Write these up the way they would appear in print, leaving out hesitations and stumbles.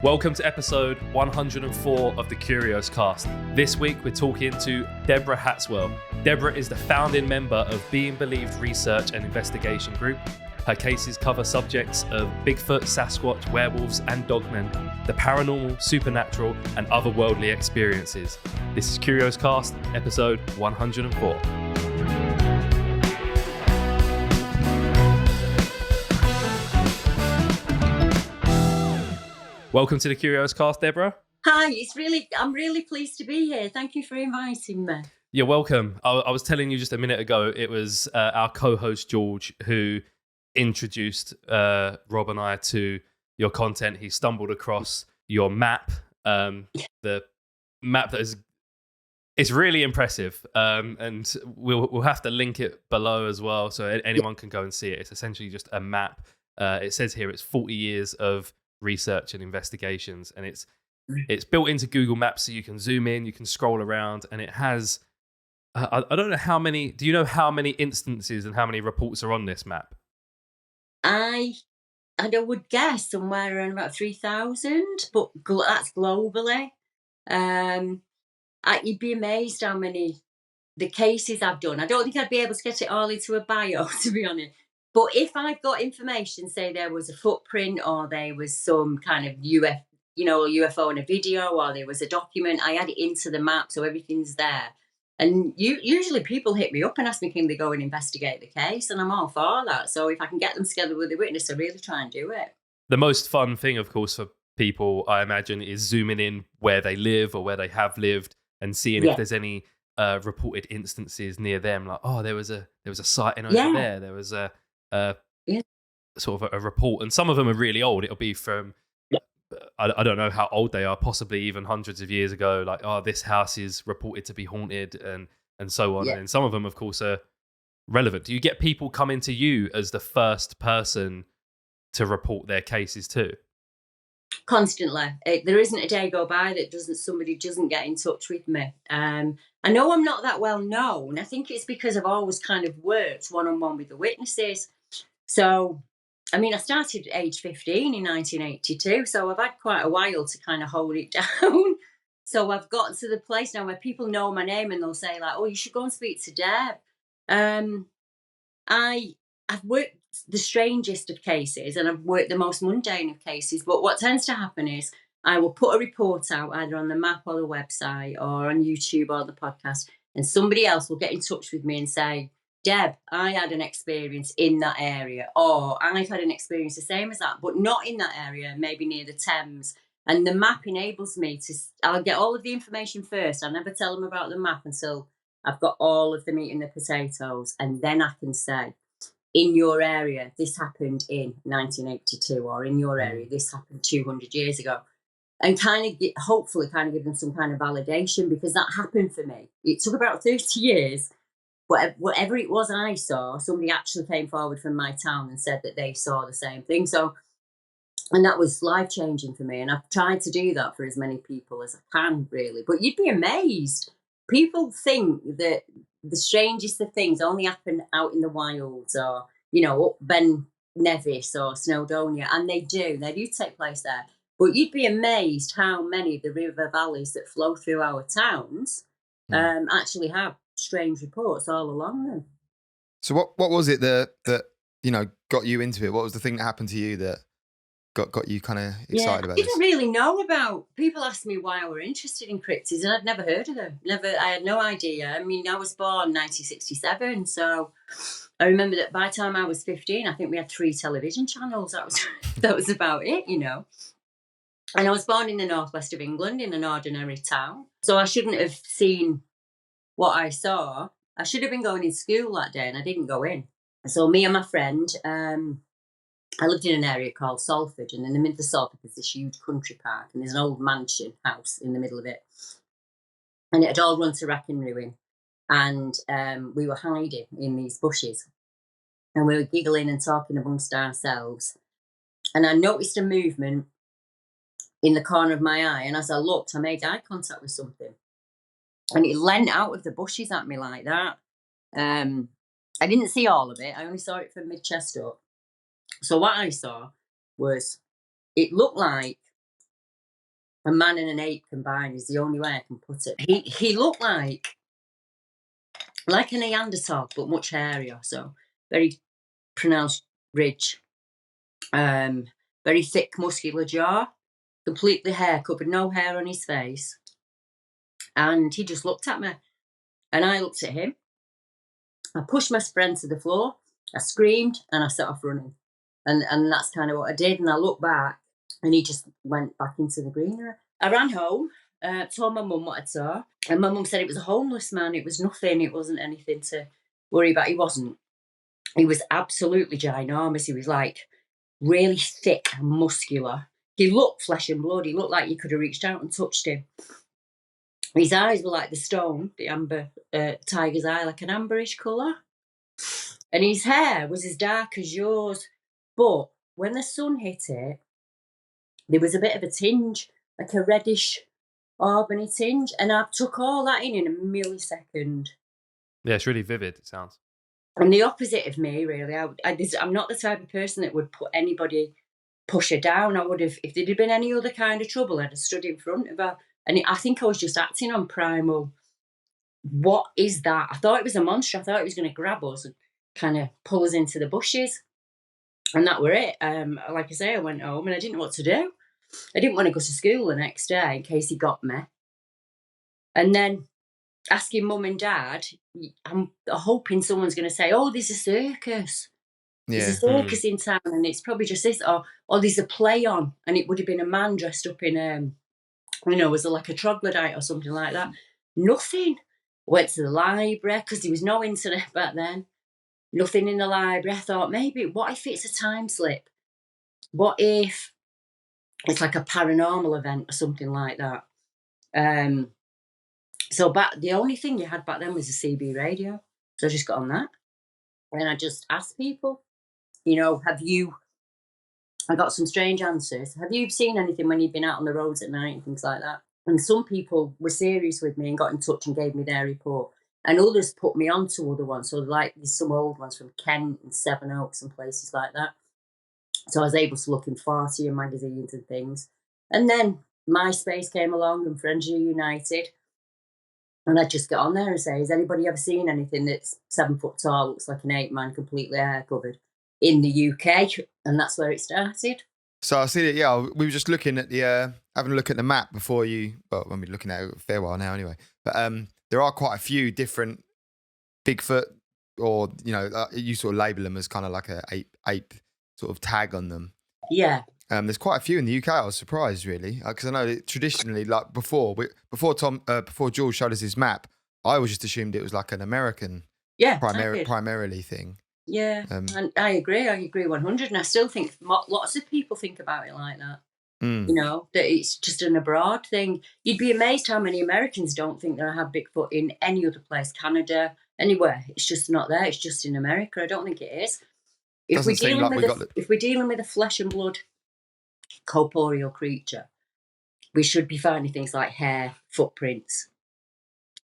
Welcome to episode 104 of the Curios cast. This week we're talking to Deborah Hatswell. Deborah is the founding member of Being Believed Research and Investigation Group. Her cases cover subjects of Bigfoot, Sasquatch, werewolves and dogmen, the paranormal, supernatural and otherworldly experiences. This is Curios cast, episode 104. Welcome to the Curios cast, Deborah. Hi, I'm really pleased to be here. Thank you for inviting me. You're welcome. I was telling you just a minute ago, it was our co-host George who introduced Rob and I to your content. He stumbled across your map, the map that is it's really impressive, and we'll have to link it below as well, so anyone can go and see it. It's essentially just a map. It says here it's 40 years of research and investigations, and it's built into Google Maps, so you can zoom in, you can scroll around, and it has I don't know how many. Do you know how many instances and how many reports are on this map? I would guess somewhere around about 3,000, but that's globally. You'd be amazed how many the cases I've done. I don't think I'd be able to get it all into a bio, to be honest. But if I've got information, say there was a footprint or there was some kind of UFO in a video, or there was a document, I add it into the map so everything's there. And usually people hit me up and ask me, can they go and investigate the case? And I'm all for that. So if I can get them together with a witness, I really try and do it. The most fun thing, of course, for people, I imagine, is zooming in where they live or where they have lived and seeing if there's any reported instances near them. Like, oh, there was a sighting over there. There was a sort of a report, and some of them are really old. It'll be from I don't know how old they are, possibly even hundreds of years ago. Like, oh, this house is reported to be haunted, and so on. And some of them, of course, are relevant. Do you get people coming to you as the first person to report their cases too? Constantly. There isn't a day go by that somebody doesn't get in touch with me. I know I'm not that well known. I think it's because I've always kind of worked one-on-one with the witnesses. So, I mean, I started at age 15 in 1982, so I've had quite a while to kind of hold it down. So I've gotten to the place now where people know my name and they'll say, like, oh, you should go and speak to Deb. I've worked the strangest of cases and I've worked the most mundane of cases, but what tends to happen is I will put a report out either on the map or the website or on YouTube or the podcast, and somebody else will get in touch with me and say, Deb, I had an experience in that area, or I've had an experience the same as that, but not in that area, maybe near the Thames. And the map enables me I'll get all of the information first. I never tell them about the map until I've got all of the meat and the potatoes. And then I can say, in your area, this happened in 1982, or in your area, this happened 200 years ago. And hopefully give them some kind of validation, because that happened for me. It took about 30 years. Whatever it was I saw, somebody actually came forward from my town and said that they saw the same thing. So, and that was life-changing for me. And I've tried to do that for as many people as I can, really. But you'd be amazed. People think that the strangest of things only happen out in the wilds, or, up Ben Nevis or Snowdonia. And they do take place there. But you'd be amazed how many of the river valleys that flow through our towns actually have strange reports all along them. So what was it that got you into it? What was the thing that happened to you that got you kind of excited about this? I didn't really know about. People asked me why I were interested in cryptids, and I'd never heard of them. I had no idea. I mean, I was born 1967, so I remember that by the time I was 15, I think we had 3 television channels. That was about it, And I was born in the northwest of England in an ordinary town, so I shouldn't have seen what I saw. I should have been going in school that day, and I didn't go in. So me and my friend, I lived in an area called Salford, and in the middle of Salford there's this huge country park, and there's an old mansion house in the middle of it. And it had all run to wreck and ruin. And we were hiding in these bushes, and we were giggling and talking amongst ourselves. And I noticed a movement in the corner of my eye, and as I looked, I made eye contact with something. And it leant out of the bushes at me like that. I didn't see all of it. I only saw it from mid-chest up. So what I saw was, it looked like a man and an ape combined is the only way I can put it. He looked like a Neanderthal, but much hairier, so very pronounced ridge, very thick, muscular jaw, completely hair covered, no hair on his face, and he just looked at me, and I looked at him. I pushed my friend to the floor, I screamed, and I set off running, and that's kind of what I did. And I looked back, and he just went back into the greenery. I ran home, told my mum what I saw, and my mum said it was a homeless man. It was nothing. It wasn't anything to worry about. He wasn't. He was absolutely ginormous. He was like really thick and muscular. He looked flesh and blood. He looked like you could have reached out and touched him. His eyes were like the stone, the amber tiger's eye, like an amberish colour. And his hair was as dark as yours. But when the sun hit it, there was a bit of a tinge, like a reddish, auburny tinge. And I took all that in a millisecond. Yeah, it's really vivid, it sounds. And the opposite of me, really. I'm not the type of person that would push her down. I would have, if there'd been any other kind of trouble, I'd have stood in front of her. And I think I was just acting on primal. What is that? I thought it was a monster. I thought it was going to grab us and kind of pull us into the bushes. And that were it. Like I say, I went home and I didn't know what to do. I didn't want to go to school the next day in case he got me. And then asking mum and dad, I'm hoping someone's going to say, oh, there's a circus. Yeah. There's a circus in town, and it's probably just this, or there's a play on, and it would have been a man dressed up in, was it like a troglodyte or something like that? Nothing. Went to the library, because there was no internet back then. Nothing in the library. I thought, maybe, what if it's a time slip? What if it's like a paranormal event or something like that? So the only thing you had back then was a CB radio. So I just got on that. And I just asked people, I got some strange answers. Have you seen anything when you've been out on the roads at night and things like that? And some people were serious with me and got in touch and gave me their report. And others put me on to other ones. So like there's some old ones from Kent and Sevenoaks and places like that. So I was able to look in Farsier magazines and things. And then MySpace came along and Friends United. And I'd just get on there and say, has anybody ever seen anything that's 7 foot tall, looks like an ape man, completely hair covered in the UK? And that's where it started. So I see that, yeah, we were just looking at having a look at the map before when we were looking at it a fair while now anyway. But there are quite a few different Bigfoot, or, you sort of label them as kind of like a ape sort of tag on them. Yeah. There's quite a few in the UK. I was surprised, really, because I know that traditionally, like before George showed us his map, I always just assumed it was like an American, primarily thing. Yeah, and I agree 100, and I still think lots of people think about it like that. That it's just an abroad thing. You'd be amazed how many Americans don't think there have Bigfoot in any other place, Canada, anywhere. It's just not there. It's just in America. I don't think it is. If we're dealing with a flesh and blood corporeal creature, we should be finding things like hair, footprints.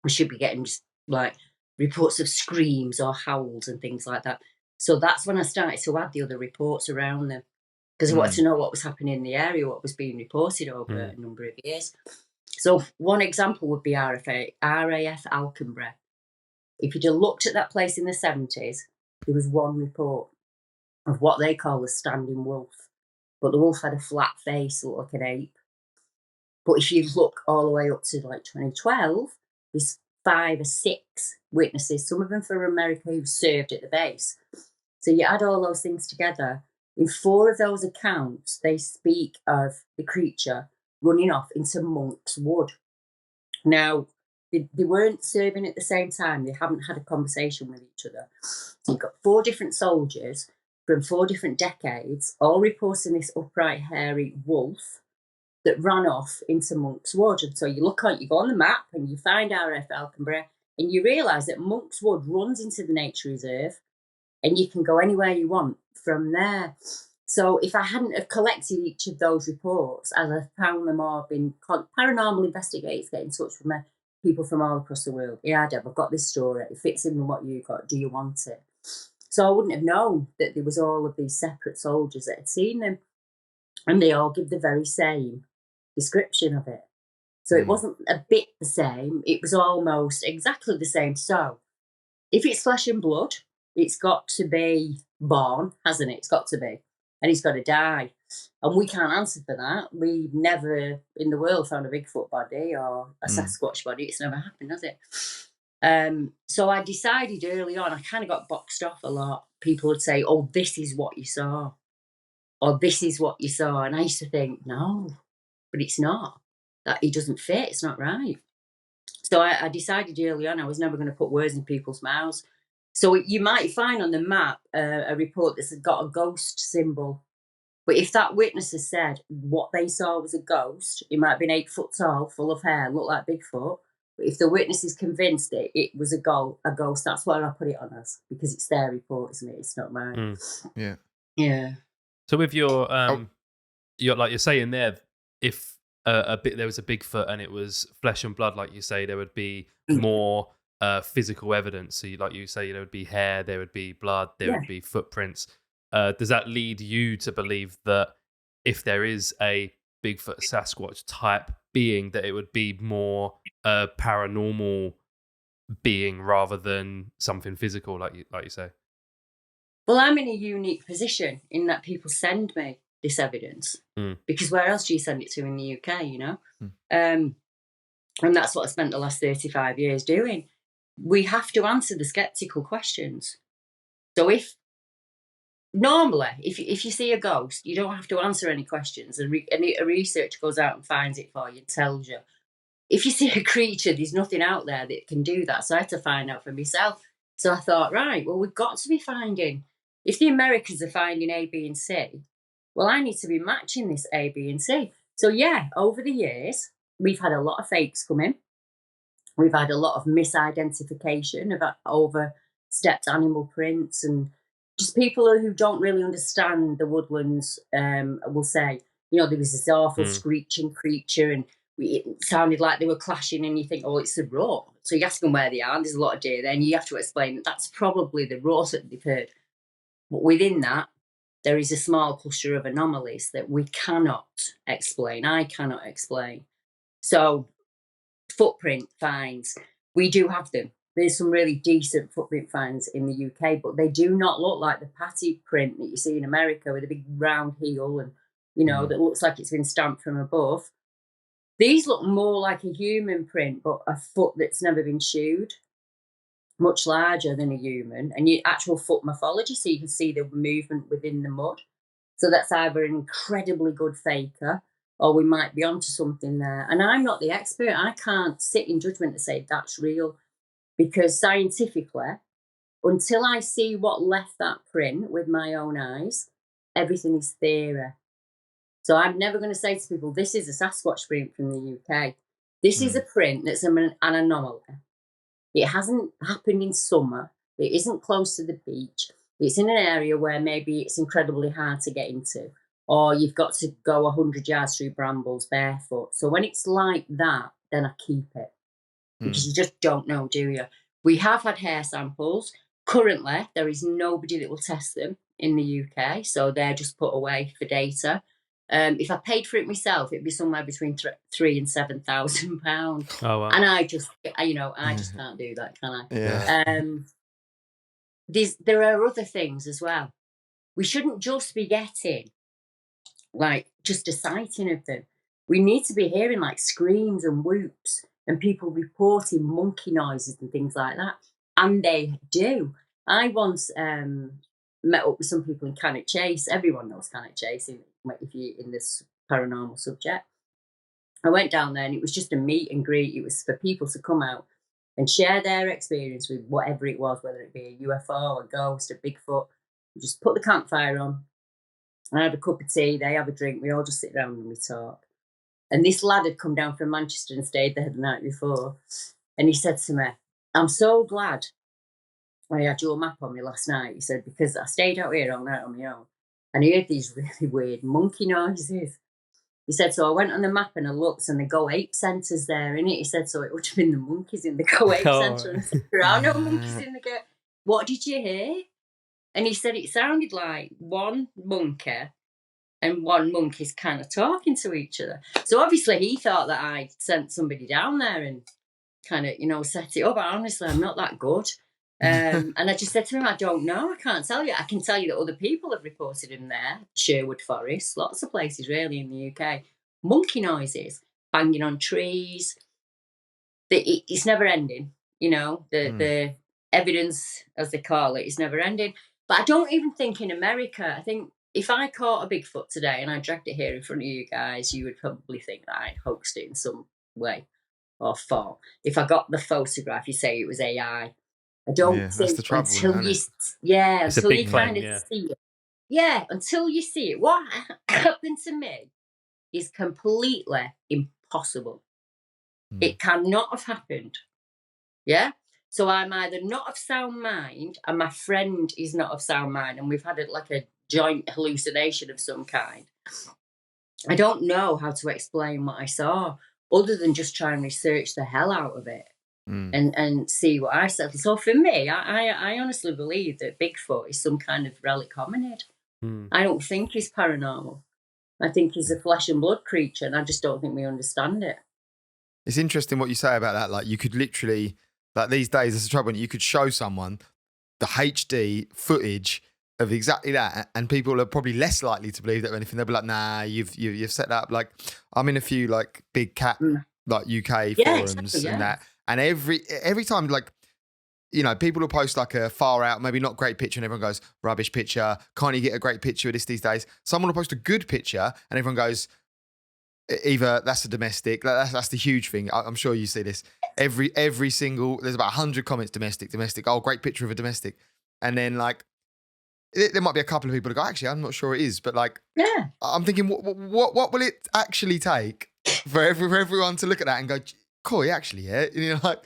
We should be getting just like reports of screams or howls and things like that. So that's when I started to add the other reports around them, because I wanted to know what was happening in the area, what was being reported over a number of years. So one example would be RAF Alconbury. If you'd have looked at that place in the 70s, there was one report of what they call a standing wolf. But the wolf had a flat face, looked like an ape. But if you look all the way up to like 2012, there's 5 or 6 witnesses, some of them from America, who served at the base. So you add all those things together. In 4 of those accounts, they speak of the creature running off into Monk's Wood. Now, they weren't serving at the same time. They haven't had a conversation with each other. So you've got 4 different soldiers from 4 different decades, all reporting this upright, hairy wolf that ran off into Monk's Wood. And so you go on the map and you find RF Alconbury, and you realise that Monk's Wood runs into the nature reserve, and you can go anywhere you want from there. So if I hadn't have collected each of those reports, as I found them all, been paranormal investigators get in touch with me, people from all across the world. Yeah, Deb, I've got this story. It fits in with what you got. Do you want it? So I wouldn't have known that there was all of these separate soldiers that had seen them. And they all give the very same description of it. So it wasn't a bit the same. It was almost exactly the same. So if it's flesh and blood, it's got to be born, hasn't it? It's got to be. And he's got to die. And we can't answer for that. We've never in the world found a Bigfoot body or a Sasquatch body. It's never happened, has it? So I decided early on, I kind of got boxed off a lot. People would say, oh, this is what you saw. Or this is what you saw. And I used to think, no, but it's not. That it doesn't fit. It's not right. So I decided early on I was never going to put words in people's mouths. So you might find on the map a report that's got a ghost symbol. But if that witness has said what they saw was a ghost, it might have been 8 foot tall, full of hair, looked like Bigfoot. But if the witness is convinced it was a ghost, that's why I put it on us, because it's their report, isn't it? It's not mine. Yeah. Yeah. So with your like you're saying there, if there was a Bigfoot and it was flesh and blood, like you say, there would be more physical evidence. So like you say, there would be hair, there would be blood, there would be footprints. Does that lead you to believe that if there is a Bigfoot Sasquatch type being, that it would be more a paranormal being rather than something physical, like you say? Well, I'm in a unique position in that people send me this evidence, because where else do you send it to in the UK, you know? And that's what I spent the last 35 years doing. We have to answer the skeptical questions. So normally, if you see a ghost, you don't have to answer any questions, and a researcher goes out and finds it for you and tells you. If you see a creature, there's nothing out there that can do that. So I had to find out for myself. So I thought, right, well, we've got to be finding. If the Americans are finding A, B, and C, well, I need to be matching this A, B, and C. So yeah, over the years, we've had a lot of fakes come in. We've had a lot of misidentification of overstepped animal prints, and just people who don't really understand the woodlands will say, you know, there was this awful screeching creature, and it sounded like they were clashing, and you think, oh, it's the roar. So you ask them where they are, and there's a lot of deer there, and you have to explain that's probably the roar that they've heard. But within that, there is a small cluster of anomalies that we cannot explain. I cannot explain. So footprint finds, we do have them. There's some really decent footprint finds in the UK, but they do not look like the patty print that you see in America with a big round heel and, you know, that looks like it's been stamped from above. These look more like a human print, but a foot that's never been shoed, much larger than a human, and your actual foot morphology, so you can see the movement within the mud. So that's either an incredibly good faker, or we might be onto something there. And I'm not the expert. I can't sit in judgment to say that's real, because scientifically, until I see what left that print with my own eyes, everything is theory. So I'm never going to say to people, this is a Sasquatch print from the UK. This is a print that's an anomaly. It hasn't happened in summer. It isn't close to the beach. It's in an area where maybe it's incredibly hard to get into, or you've got to go 100 yards through brambles barefoot. So when it's like that, then I keep it, because you just don't know, do you? We have had hair samples. Currently, there is nobody that will test them in the UK, so they're just put away for data. If I paid for it myself, it'd be somewhere between £3,000 and £7,000. Oh, wow. And I just can't do that, can I? Yeah. There are other things as well. We shouldn't just be getting like just a sighting of them. We need to be hearing like screams and whoops and people reporting monkey noises and things like that. And they do. I once met up with some people in Cannock Chase. Everyone knows Cannock Chase if you're in this paranormal subject. I went down there and it was just a meet and greet. It was for people to come out and share their experience with whatever it was, whether it be a UFO, a ghost, a Bigfoot. We just put the campfire on. I have a cup of tea, they have a drink, we all just sit down and we talk. And this lad had come down from Manchester and stayed there the night before. And he said to me, I'm so glad I had your map on me last night. He said, because I stayed out here all night on my own and I heard these really weird monkey noises. He said, so I went on the map and I looked and the Go Ape Centre's there, innit? He said, so it would have been the monkeys in the Go Ape Centre. And I said, there are no monkeys in the Go. What did you hear? And he said it sounded like one monkey and one monkey's kind of talking to each other. So obviously he thought that I sent somebody down there and kind of, set it up. But honestly, I'm not that good. And I just said to him, I don't know. I can't tell you. I can tell you that other people have reported him there. Sherwood Forest, lots of places really in the UK. Monkey noises, banging on trees. It's never ending. The evidence, as they call it, is never ending. But I don't even think in America, I think if I caught a Bigfoot today and I dragged it here in front of you guys, you would probably think that I hoaxed it in some way or thought. If I got the photograph, you say it was AI. I don't that's the think trouble, until isn't you, it? It's a until big you claim, kind of yeah. see it. Yeah, until you see it. What happened to me is completely impossible. It cannot have happened. Yeah? So I'm either not of sound mind and my friend is not of sound mind and we've had a joint hallucination of some kind. I don't know how to explain what I saw other than just try and research the hell out of it and see what I said. So for me, I honestly believe that Bigfoot is some kind of relic hominid. I don't think he's paranormal. I think he's a flesh and blood creature and I just don't think we understand it. It's interesting what you say about that. Like you could literally, like these days, there's the trouble. You could show someone the HD footage of exactly that, and people are probably less likely to believe that or anything. They'll be like, "Nah, you've set that up." Like I'm in a few like big cat like UK forums exactly, and that, and every time like. People will post like a far out, maybe not great picture, and everyone goes, rubbish picture. Can't you get a great picture of this these days? Someone will post a good picture, and everyone goes, either that's a domestic, that's the huge thing. I'm sure you see this. Every single, there's about 100 comments, domestic. Oh, great picture of a domestic. And then like, there might be a couple of people that go, actually, I'm not sure it is. But like, I'm thinking, what will it actually take for everyone to look at that and go, cool, actually, yeah. Like,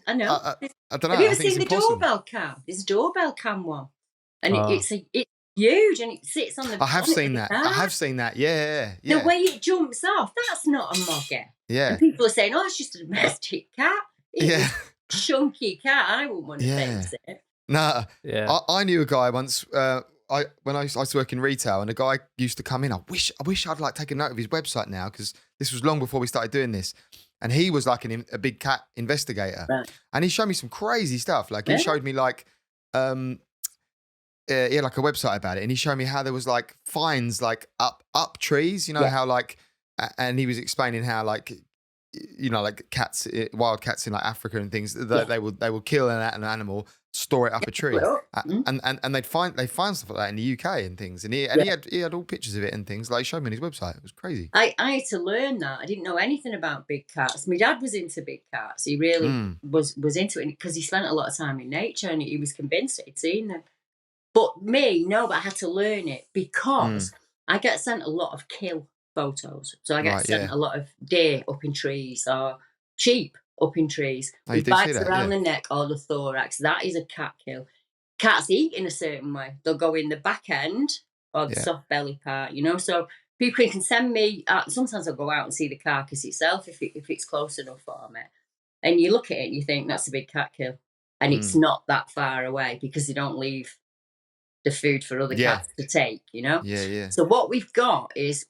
I know. I don't know. Have you I ever think seen it's the impossible. doorbell cam? There's a doorbell cam one. And it's huge and it sits on the I have bonnet seen of the that. car. I have seen that. Yeah. The way it jumps off, that's not a mogger. Yeah. And people are saying, oh, it's just a domestic cat. It's a chunky cat. I wouldn't want to face it. Nah. Yeah. I knew a guy once, when I used to work in retail, and a guy used to come in. I wish I'd like take a note of his website now, because this was long before we started doing this. And he was like a big cat investigator, and he showed me some crazy stuff. Like he showed me like, he had like a website about it, and he showed me how there was like finds like up trees. How like, and he was explaining how like, like cats, wild cats in like Africa and things. They will kill an animal, store it up a tree, and they find stuff like that in the UK and things. And he had all pictures of it and things. Like he showed me on his website. It was crazy. I had to learn that. I didn't know anything about big cats. My dad was into big cats. He really was into it because he spent a lot of time in nature and he was convinced that he'd seen them. But me, no, but I had to learn it because I get sent a lot of kill photos. So I get sent a lot of deer up in trees or sheep up in trees with bites around the neck or the thorax. That is a cat kill. Cats eat in a certain way. They'll go in the back end or the soft belly part, So people can send me, sometimes I'll go out and see the carcass itself if it's close enough for me. And you look at it and you think that's a big cat kill. And it's not that far away because they don't leave the food for other cats to take, So what we've got is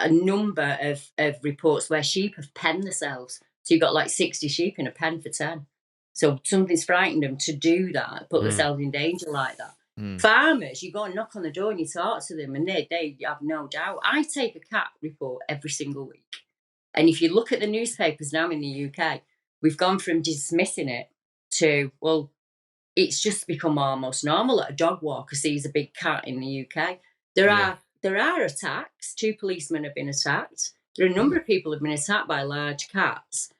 a number of reports where sheep have penned themselves. So you've got like 60 sheep in a pen for 10. So something's frightened them to do that, put themselves in danger like that. Farmers, you go and knock on the door and you talk to them and they have no doubt. I take a cat report every single week. And if you look at the newspapers now in the UK, we've gone from dismissing it to, well, it's just become almost normal that a dog walker sees a big cat in the UK. There are attacks. 2 policemen have been attacked. There are a number of people who have been attacked by large cats.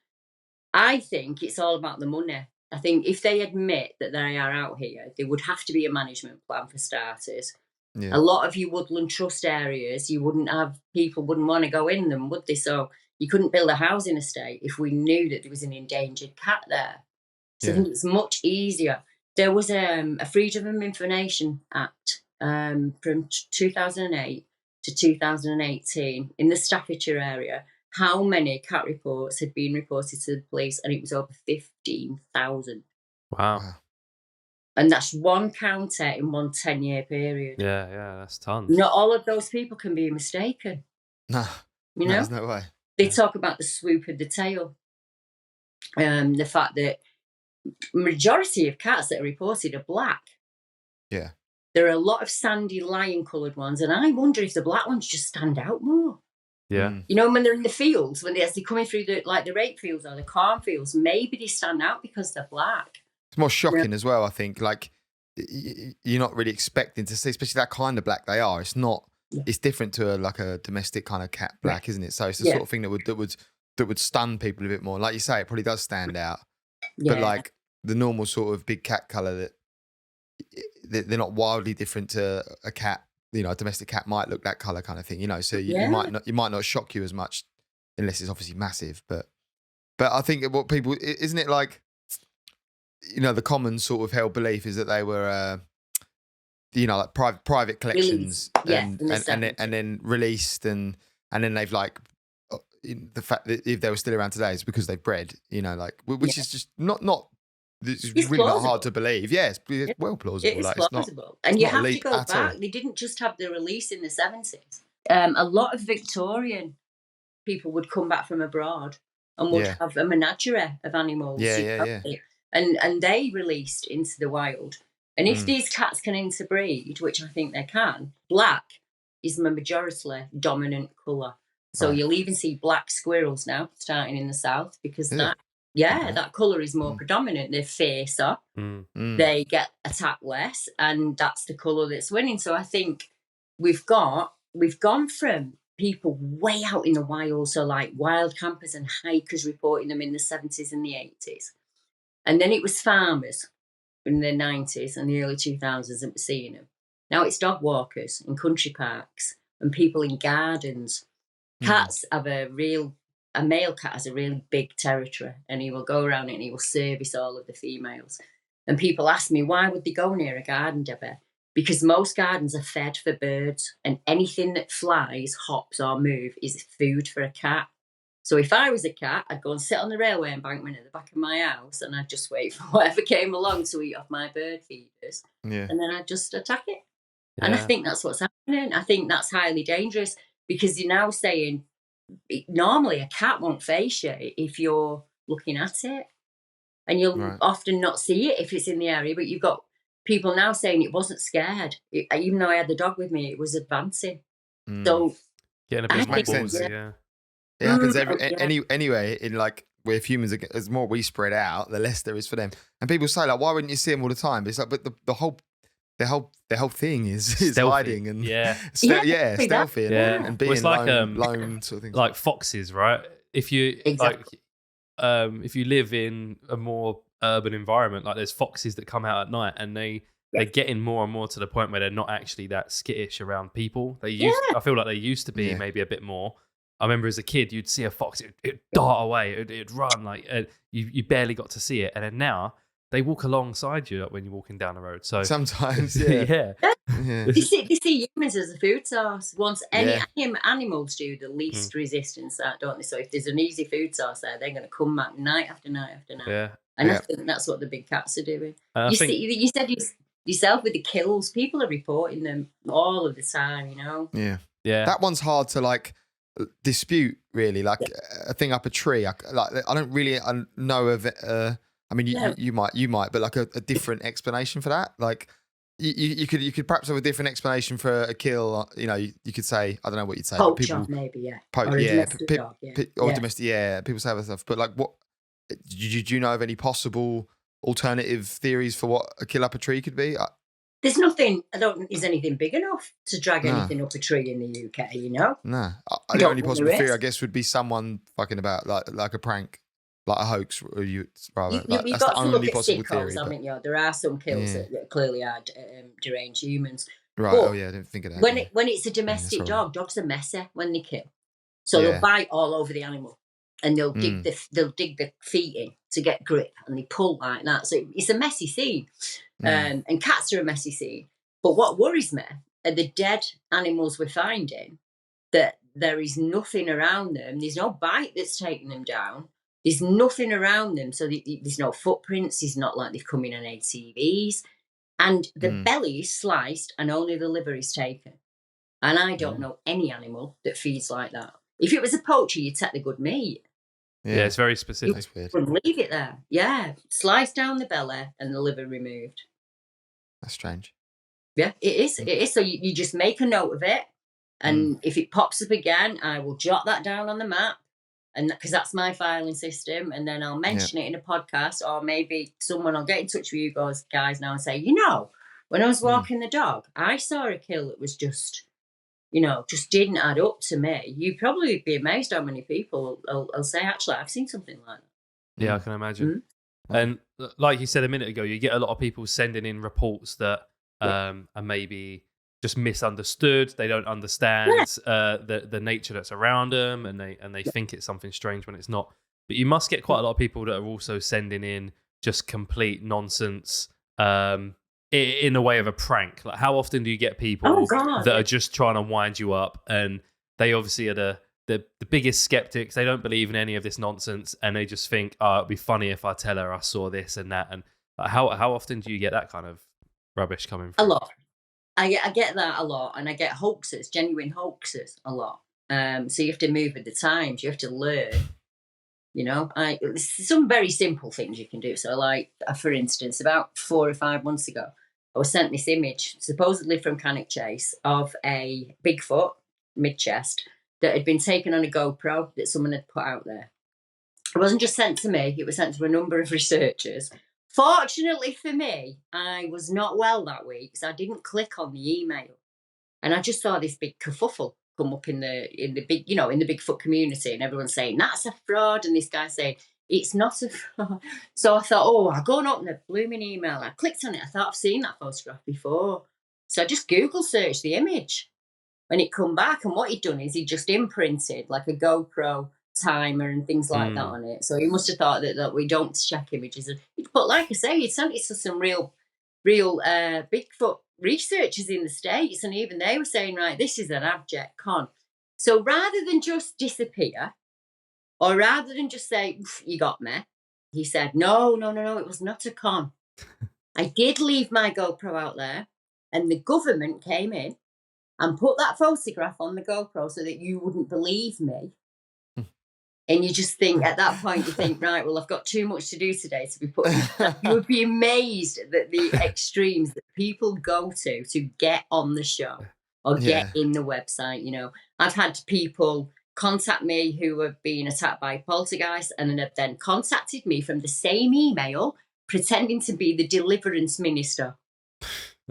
I think it's all about the money. I think if they admit that they are out here, there would have to be a management plan for starters. Yeah. A lot of your woodland trust areas, people wouldn't want to go in them, would they? So you couldn't build a housing estate if we knew that there was an endangered cat there. So I think it's much easier. There was a Freedom of Information Act from 2008 to 2018 in the Staffordshire area. How many cat reports had been reported to the police? And it was over 15,000. Wow. And that's one counter in one 10-year period. Yeah, that's tons. Not all of those people can be mistaken. No, You know, there's no way. they talk about the swoop of the tail. The fact that majority of cats that are reported are black. Yeah. There are a lot of sandy lion-coloured ones, and I wonder if the black ones just stand out more. Yeah. You know, when they're in the fields, when they're coming through the rape fields or the cornfields, maybe they stand out because they're black. It's more shocking as well, I think. Like, you're not really expecting to see, especially that kind of black they are. It's not. Yeah. It's different to a domestic kind of cat black, isn't it? So it's the sort of thing that would stun people a bit more. Like you say, it probably does stand out. Yeah. But like the normal sort of big cat colour, that they're not wildly different to a cat. You know, a domestic cat might look that colour kind of thing. You know, so you might not shock you as much unless it's obviously massive. But I think what people, isn't it like, you know, the common sort of held belief is that they were, you know, like private collections, and then released, and then they've like, the fact that if they were still around today is because they've bred, you know, like, which is just not. It's really plausible. Not hard to believe. Yeah, it's well plausible. It's like, plausible. It's and you have to go back. All. They didn't just have the release in the 70s. A lot of Victorian people would come back from abroad and would have a menagerie of animals. Yeah. And they released into the wild. And if these cats can interbreed, which I think they can, black is the majority dominant colour. So you'll even see black squirrels now starting in the south because that colour is more predominant. They're fiercer, they get attacked less, and that's the colour that's winning. So I think we've gone from people way out in the wild, so like wild campers and hikers reporting them in the 70s and the 80s. And then it was farmers in the 90s and the early 2000s that were seeing them. Now it's dog walkers in country parks and people in gardens. Cats have a male cat has a really big territory, and he will go around it and he will service all of the females. And people ask me, why would they go near a garden, Debbie? Because most gardens are fed for birds, and anything that flies, hops or moves is food for a cat. So if I was a cat, I'd go and sit on the railway embankment at the back of my house, and I'd just wait for whatever came along to eat off my bird feeders. Yeah. And then I'd just attack it. Yeah. And I think that's what's happening. I think that's highly dangerous, because you're now saying normally a cat won't face you if you're looking at it. And you'll often not see it if it's in the area, but you've got people now saying it wasn't scared. Even though I had the dog with me, it was advancing. So getting a bit makes sense. Yeah. It happens anyway, in like, where humans are, as more we spread out, the less there is for them. And people say, like, why wouldn't you see them all the time? But it's like, but the whole thing is hiding and stealthy and being it's like, lone sort of thing. Like foxes, right? If you if you live in a more urban environment, like there's foxes that come out at night, and they're getting more and more to the point where they're not actually that skittish around people. I feel like they used to be maybe a bit more. I remember as a kid, you'd see a fox, it'd dart away, it'd run, like you barely got to see it. And then now they walk alongside you when you're walking down the road. So sometimes, They see humans as a food source. Once animals do the least resistance, don't they? So if there's an easy food source there, they're going to come back night after night after night. Yeah. And I think that's what the big cats are doing. You said yourself with the kills, people are reporting them all of the time, you know? Yeah. That one's hard to like dispute, really. Like a thing up a tree. I don't really know of it. I mean, you might, but like a different explanation for that. Like you could perhaps have a different explanation for a kill. You know, you could say, I don't know what you'd say. Poacher, maybe, or domestic dog, or domestic, people say other stuff. But like, what do you know of any possible alternative theories for what a kill up a tree could be? There's nothing. I don't think there's anything big enough to drag anything up a tree in the UK. You know, no. The only possible theory, I guess, would be someone fucking about like a prank. Like a hoax, or you've got to look at sickos, haven't you? There are some kills that clearly are deranged humans. Right. But I didn't think of that. When it's a domestic dog, dogs are messy when they kill, so they'll bite all over the animal, and they'll dig the feet in to get grip, and they pull like that. So it's a messy scene, and cats are a messy scene. But what worries me are the dead animals we're finding. That there is nothing around them. There's no bite that's taking them down. There's nothing around them, so there's no footprints. It's not like they've come in on ATVs. And the belly is sliced and only the liver is taken. And I don't know any animal that feeds like that. If it was a poacher, you'd take the good meat. Yeah, it's very specific. That's weird. Wouldn't leave it there. Yeah, slice down the belly and the liver removed. That's strange. Yeah, it is. It is. So you just make a note of it, and if it pops up again, I will jot that down on the map, and because that's my filing system, and then I'll mention it in a podcast, or maybe someone will get in touch with you guys now and say, when I was walking the dog, I saw a kill that was just didn't add up to me. You'd probably be amazed how many people will say, actually, I've seen something like that. Yeah, I can imagine. And like you said a minute ago, you get a lot of people sending in reports that are maybe just misunderstood. They don't understand the nature that's around them, and they think it's something strange when it's not. But you must get quite a lot of people that are also sending in just complete nonsense in the way of a prank. Like, how often do you get people that are just trying to wind you up, and they obviously are the biggest skeptics? They don't believe in any of this nonsense, and they just think, it'd be funny if I tell her I saw this and that. And how often do you get that kind of rubbish coming from? A lot. I get that a lot, and I get hoaxes, genuine hoaxes, a lot. So you have to move with the times. You have to learn. Some very simple things you can do. So, like, for instance, about 4 or 5 months ago, I was sent this image, supposedly from Cannock Chase, of a Bigfoot mid-chest that had been taken on a GoPro that someone had put out there. It wasn't just sent to me, it was sent to a number of researchers. Fortunately for me, I was not well that week, so I didn't click on the email. And I just saw this big kerfuffle come up in the big, in the Bigfoot community, and everyone's saying, that's a fraud, and this guy saying, it's not a fraud. So I thought, I'll go and open the blooming email. I clicked on it. I thought, I've seen that photograph before. So I just Google searched the image, and it come back. And what he'd done is he just imprinted like a GoPro timer and things like that on it. So he must have thought that we don't check images. But like I say, he'd sent it to some real Bigfoot researchers in the States, and even they were saying, right, this is an abject con. So rather than just disappear, or rather than just say, you got me, he said, no, it was not a con. I did leave my GoPro out there, and the government came in and put that photograph on the GoPro so that you wouldn't believe me. And you just think, at that point, you think, right, well, I've got too much to do today to be put. You would be amazed at the extremes that people go to get on the show or get in the website. I've had people contact me who have been attacked by poltergeist, and have then contacted me from the same email pretending to be the deliverance minister.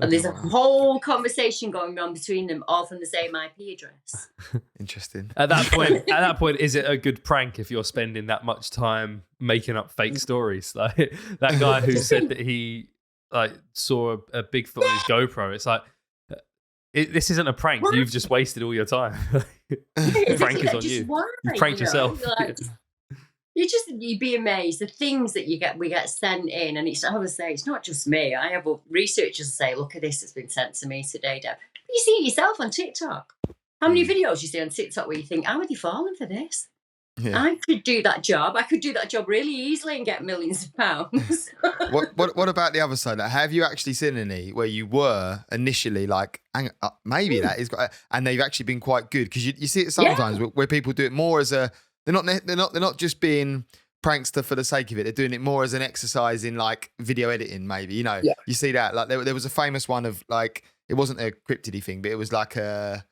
And there's a whole conversation going on between them, all from the same IP address. Interesting. At that point, is it a good prank if you're spending that much time making up fake stories? Like that guy who said that he saw a Bigfoot on his GoPro. It's like, this isn't a prank. What? You've just wasted all your time. The prank is on you. Why, you pranked yourself. You'd be amazed the things that we get sent in, and I would say it's not just me. I have researchers say, "Look at this that's been sent to me today, Deb." But you see it yourself on TikTok. How many videos you see on TikTok where you think, "How are they falling for this?" Yeah. I could do that job. I could do that job really easily and get millions of pounds. What about the other side? Like, have you actually seen any where you were initially like, maybe that is, and they've actually been quite good? Because you see it sometimes where people do it more as a. They're not just being prankster for the sake of it. They're doing it more as an exercise in like video editing, maybe. You see that. Like there was a famous one of like, it wasn't a cryptidy thing, but it was like a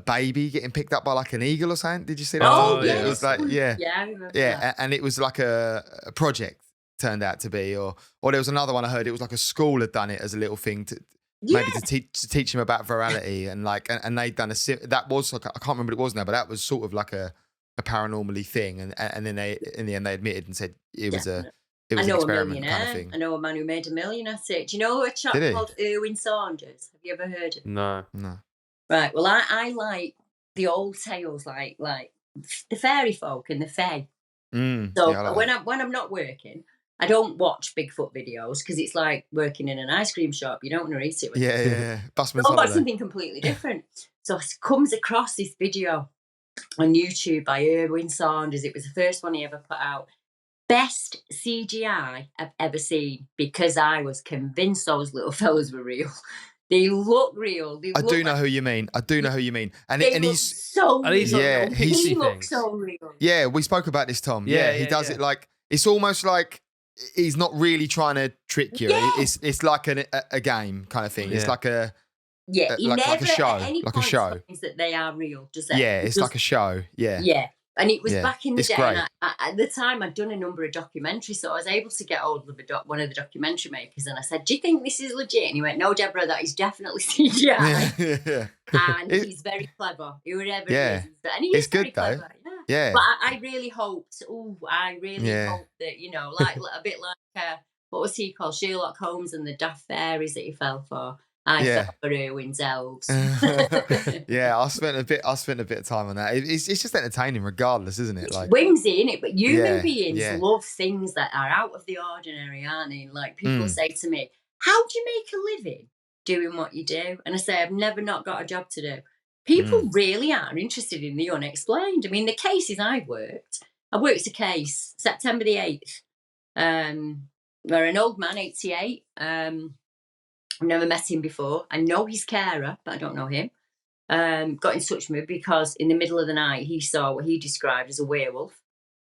baby getting picked up by like an eagle or something. Did you see that? Oh, yeah. It was like, I remember that. And it was like a project turned out to be, or there was another one I heard. It was like a school had done it as a little thing to. Yeah. Maybe to teach them about virality and they'd done that was like, I can't remember what it was now, but that was sort of like a paranormally thing, and then they in the end they admitted and said it was an experiment kind of thing. I know a man who made $1 million at it. Do you know a chap called Erwin Saunders? Have you ever heard of him? No. Right. Well, I like the old tales, like the fairy folk and the fae. So when I'm not working, I don't watch Bigfoot videos because it's like working in an ice cream shop. You don't want to eat it. Yeah. Busman's holiday. Something completely different. So it comes across this video on YouTube by Erwin Saunders. It was the first one he ever put out. best CGI I've ever seen, because I was convinced those little fellas were real. They look real. I do know who you mean. And they look he's so real. yeah, He looks so real. Yeah, we spoke about this, Tom. Yeah, he does it like, it's almost like he's not really trying to trick you. Yeah. It's like a game kind of thing. Yeah. It's like a he like never a show, at any like point a show. explains that they are real. It's like a show. Yeah. Yeah. And it was back in the It's day. great. And at the time, I'd done a number of documentaries, so I was able to get hold of one of the documentary makers, and I said, "Do you think this is legit?" And he went, "No, Deborah, that is definitely CGI." Yeah. And he's very clever. Whoever he is, and he is very clever. Yeah. But I really hoped. Hoped that, you know, like a bit like what was he called, Sherlock Holmes and the Daft Fairies that he fell for. I fell for Irwin's elves. Yeah, I spent a bit of time on that. It's just entertaining, regardless, isn't it? It's like whimsy, in it, but human beings love things that are out of the ordinary, aren't they? Like people say to me, "How do you make a living doing what you do?" And I say, "I've never not got a job to do." People really are interested in the unexplained. I mean, the cases I worked a case September the 8th, where an old man, 88, I've never met him before. I know his carer, but I don't know him. Got in touch with me because in the middle of the night, he saw what he described as a werewolf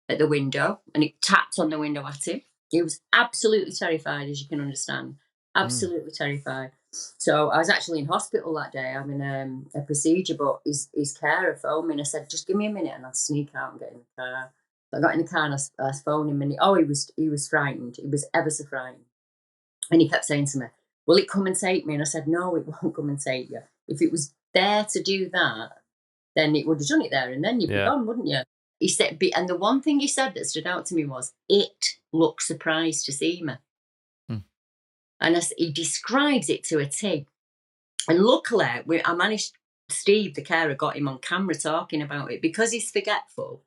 at the window, and it tapped on the window at him. He was absolutely terrified, as you can understand. Absolutely terrified. So I was actually in hospital that day having a procedure, but his carer phoned me and I said, "Just give me a minute and I'll sneak out and get in the car." So I got in the car and I was phoning him, and he was frightened. He was ever so frightened. And he kept saying to me, "Will it come and take me?" And I said, "No, it won't come and take you. If it was there to do that, then it would have done it there and then you'd be gone, wouldn't you?" He said, and the one thing he said that stood out to me was, "It looked surprised to see me." And he describes it to a T. And luckily, I managed, Steve, the carer, got him on camera talking about it. Because he's forgetful,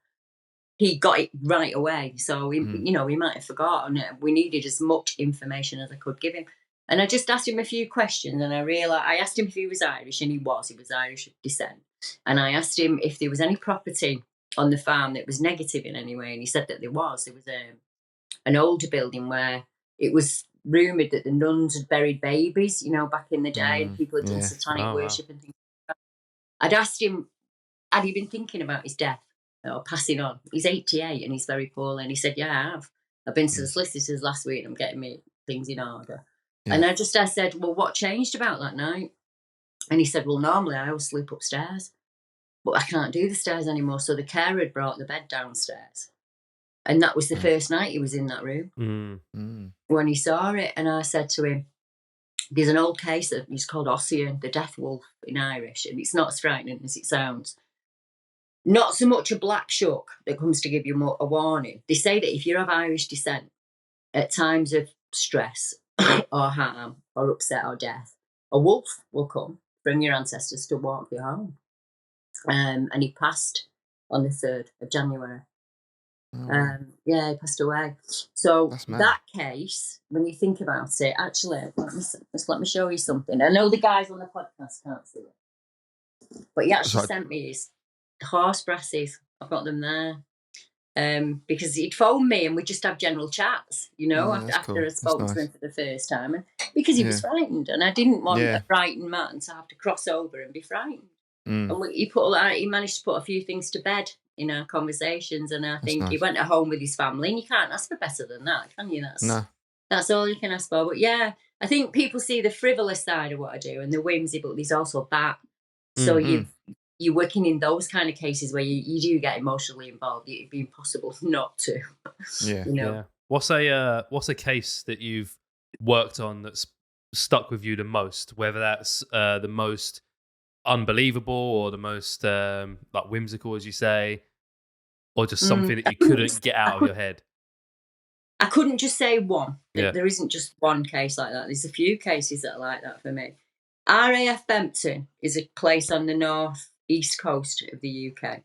he got it right away. So, he might have forgotten it. We needed as much information as I could give him. And I just asked him a few questions, and I asked him if he was Irish, and he was Irish descent. And I asked him if there was any property on the farm that was negative in any way, and he said that there was. There was an older building where it was rumoured that the nuns had buried babies, back in the day, and people had done satanic worship and things like that. I'd asked him, had he been thinking about his death or passing on? He's 88 and he's very poorly, and he said, "Yeah, I have. I've been to the solicitors last week and I'm getting me things in order." Yeah. And I said, "Well, what changed about that night?" And he said, "Well, normally I always sleep upstairs, but I can't do the stairs anymore." So the carer had brought the bed downstairs. And that was the first night he was in that room when he saw it. And I said to him, "There's an old case that is called Ossian, the death wolf in Irish, and it's not as frightening as it sounds. Not so much a black shuck that comes to give you a warning. They say that if you have Irish descent, at times of stress or harm or upset or death, a wolf will come from your ancestors to walk you home." And he passed on the 3rd of January. He passed away. So that case, when you think about it, actually, let me show you something. I know the guys on the podcast can't see it, but he actually sent me his horse brasses. I've got them there. Because he'd phone me and we'd just have general chats, after I spoke to him for the first time. And because he was frightened, and I didn't want a frightened man to have to cross over and be frightened. And he managed to put a few things to bed in our conversations, and I think he went at home with his family, and you can't ask for better than that, can you? That's all you can ask for. But yeah, I think people see the frivolous side of what I do and the whimsy, but there's also that. So you're working in those kind of cases where you do get emotionally involved. It'd be impossible not to. Yeah. What's a case that you've worked on that's stuck with you the most? Whether that's the most unbelievable or the most like whimsical, as you say, or just something that you couldn't get out of your head? I couldn't just say one. There isn't just one case like that. There's a few cases that are like that for me. RAF Bempton is a place on the north-east coast of the UK.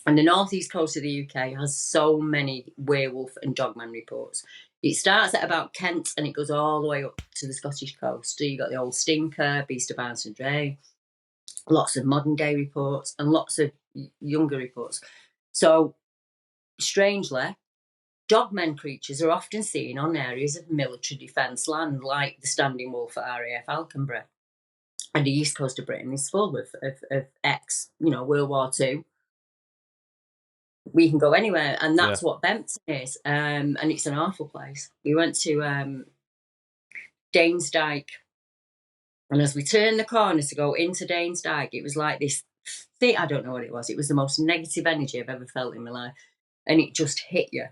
And the north-east coast of the UK has so many werewolf and dogman reports. It starts at about Kent and it goes all the way up to the Scottish coast. So you've got the old Stinker, Beast of Barnes and Dray, lots of modern-day reports and lots of younger reports. So, strangely, dogmen creatures are often seen on areas of military defence land, like the Standing Wolf at RAF Alconbury. And the east coast of Britain is full of World War II. We can go anywhere, and that's what Bempton is. And it's an awful place. We went to Danesdyke, and as we turned the corner to go into Danesdyke, it was like this thing. I don't know what it was. It was the most negative energy I've ever felt in my life, and it just hit you.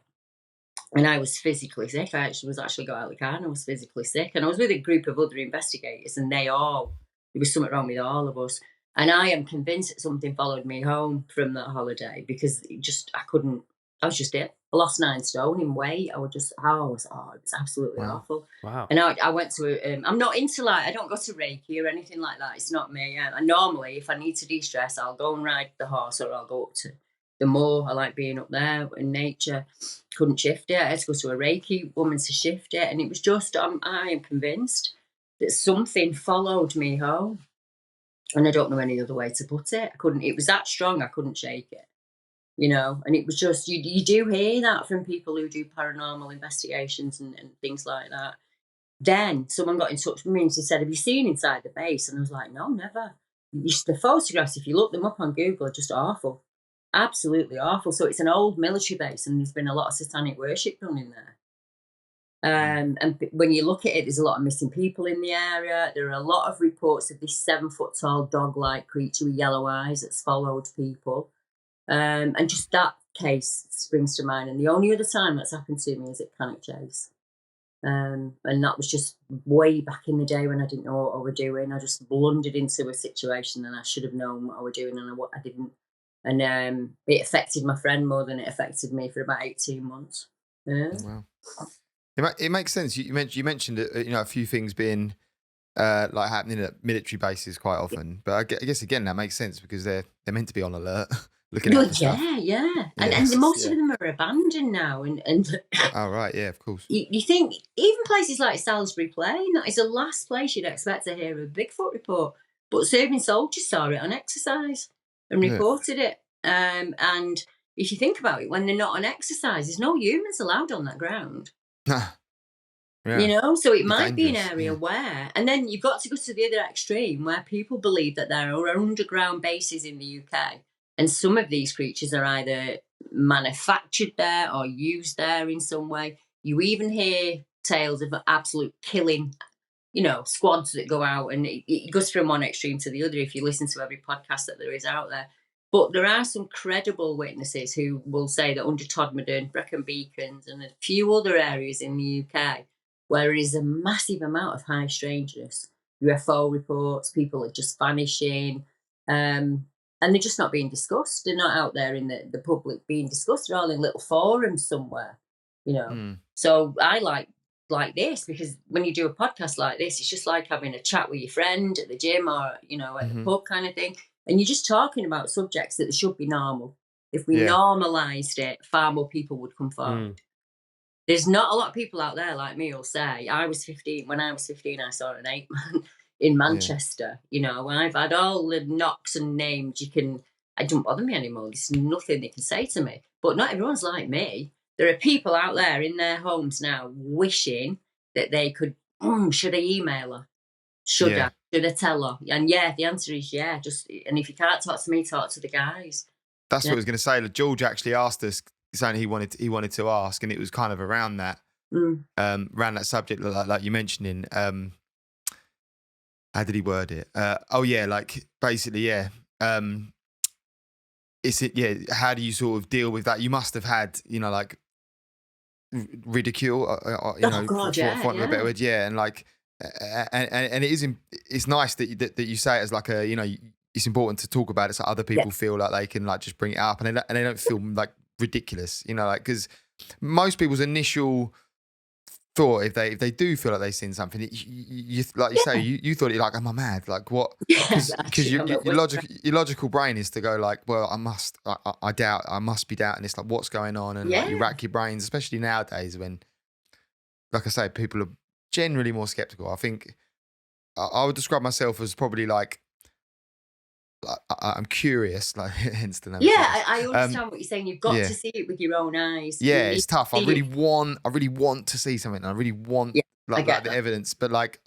And I was physically sick. I was actually got out of the car and I was physically sick. And I was with a group of other investigators, and there was something wrong with all of us. And I am convinced that something followed me home from that holiday, because I was just it. I lost 9 stone in weight. It was absolutely awful. Wow. And I went to, I'm not into, like, I don't go to Reiki or anything like that. It's not me. And normally, if I need to de-stress, I'll go and ride the horse, or I'll go up to the moor. I like being up there in nature. Couldn't shift it. I had to go to a Reiki woman to shift it. And it was just, I am convinced that something followed me home. And I don't know any other way to put it. It was that strong, I couldn't shake it. And it was just, you do hear that from people who do paranormal investigations and things like that. Then someone got in touch with me and said, have you seen inside the base? And I was like, no, never. The photographs, if you look them up on Google, are just awful. Absolutely awful. So it's an old military base, and there's been a lot of satanic worship done in there. And when you look at it, there's a lot of missing people in the area. There are a lot of reports of this 7-foot-tall dog-like creature with yellow eyes that's followed people. And just that case springs to mind. And the only other time that's happened to me is at Cannock Chase. And that was just way back in the day when I didn't know what I was doing. I just blundered into a situation and I should have known what I was doing, and I didn't. And it affected my friend more than it affected me for about 18 months. Yeah. Wow. It makes sense. You mentioned a few things being like happening at military bases quite often, but I guess again that makes sense because they're meant to be on alert, looking out for stuff. Yeah. And most of them are abandoned now. And oh right, yeah, of course. You think even places like Salisbury Plain, that is the last place you'd expect to hear a Bigfoot report, but serving soldiers saw it on exercise and reported it. And if you think about it, when they're not on exercise, there's no humans allowed on that ground. Yeah. So it might be an area where, and then you've got to go to the other extreme where people believe that there are underground bases in the UK, and some of these creatures are either manufactured there or used there in some way. You even hear tales of absolute killing, squads that go out, and it goes from one extreme to the other if you listen to every podcast that there is out there. But there are some credible witnesses who will say that under Todmorden, Brecon Beacons, and a few other areas in the UK, where there is a massive amount of high strangeness, UFO reports, people are just vanishing, and they're just not being discussed. They're not out there in the public being discussed. They're all in little forums somewhere, So I like this, because when you do a podcast like this, it's just like having a chat with your friend at the gym or, at the pub kind of thing. And you're just talking about subjects that should be normal. If we normalised it, far more people would come forward. There's not a lot of people out there like me who'll say, I was 15. When I was 15, I saw an 8-man in Manchester. I've had all the knocks and names. It don't bother me anymore. There's nothing they can say to me. But not everyone's like me. There are people out there in their homes now wishing that they could, should I email her? Should I tell her? And the answer is and if you can't talk to me, talk to the guys. That's what I was going to say. George actually asked us something he wanted to ask, and it was kind of around that, around that subject, like you mentioning. How did he word it? Basically, how do you sort of deal with that? You must have had, ridicule, for want of a better word, and like. And it's nice that you say it as like it's important to talk about it so other people feel like they can like just bring it up and they don't feel like ridiculous, because most people's initial thought, if they do feel like they've seen something, you like you say, you thought it like, am I mad? Like what? Because your logical brain is to go like, well, I doubt, I must be doubting this, like what's going on, and like you rack your brains, especially nowadays when, like I say, people are generally more skeptical. I think I would describe myself as probably like I'm curious, like hence the name. Yeah, Curious. I understand what you're saying. You've got yeah. to see it with your own eyes. Yeah, You need it's tough. to I see really it. want to see something. I really want Yeah, I like get the that. evidence, but like,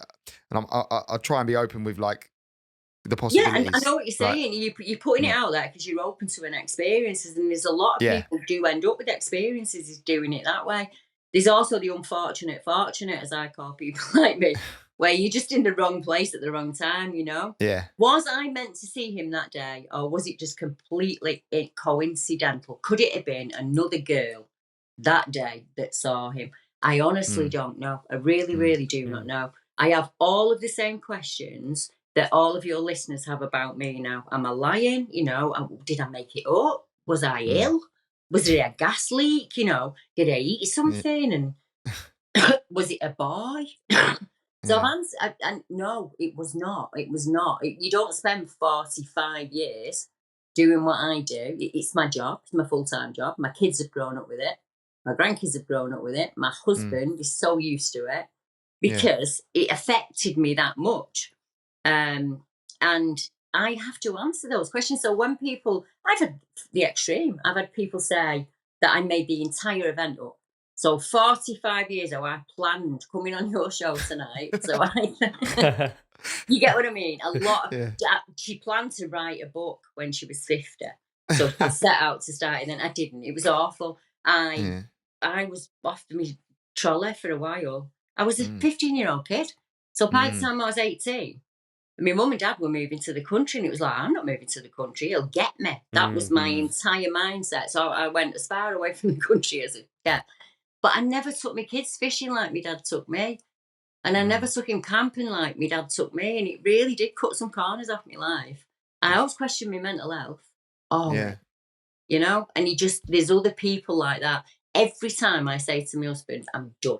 and I'll try and be open with like the Yeah, and possibilities. I know what you're Like, saying. You're putting it out there because you're open to an experiences, and there's a lot of yeah, people do end up with experiences is doing it that way. There's also the unfortunate, fortunate, as I call people like me, where you're just in the wrong place at the wrong time, you know? yeah, Was I meant to see him that day, or was it just completely coincidental? Could it have been another girl that day that saw him? I honestly don't know. I really, really do not know. I have all of the same questions that all of your listeners have about me now. Am I lying? You know, did I make it up? Was I ill? Was it a gas leak? You know, did I eat something? And was it a boy? So I've answered, and no, it was not. It was not. You don't spend 45 years doing what I do. It's my job. It's my full-time job. My kids have grown up with it. My grandkids have grown up with it. My husband is so used to it because it affected me that much. And I have to answer those questions. So when people, I've had the extreme. I've had people say that I made the entire event up. So 45 years ago, I planned coming on your show tonight. So you get what I mean? A lot of, she planned to write a book when she was 50. So she set out to start it, and I didn't. It was awful. I was off my trolley for a while. I was a 15-year-old kid. So by the time I was 18, my mum and dad were moving to the country, and it was like, I'm not moving to the country. He'll get me. That was my entire mindset. So I went as far away from the country as I could. But I never took my kids fishing like my dad took me. And I never took him camping like my dad took me. And it really did cut some corners off my life. I always questioned my mental health. You know? And there's other people like that. Every time I say to my husband, I'm done.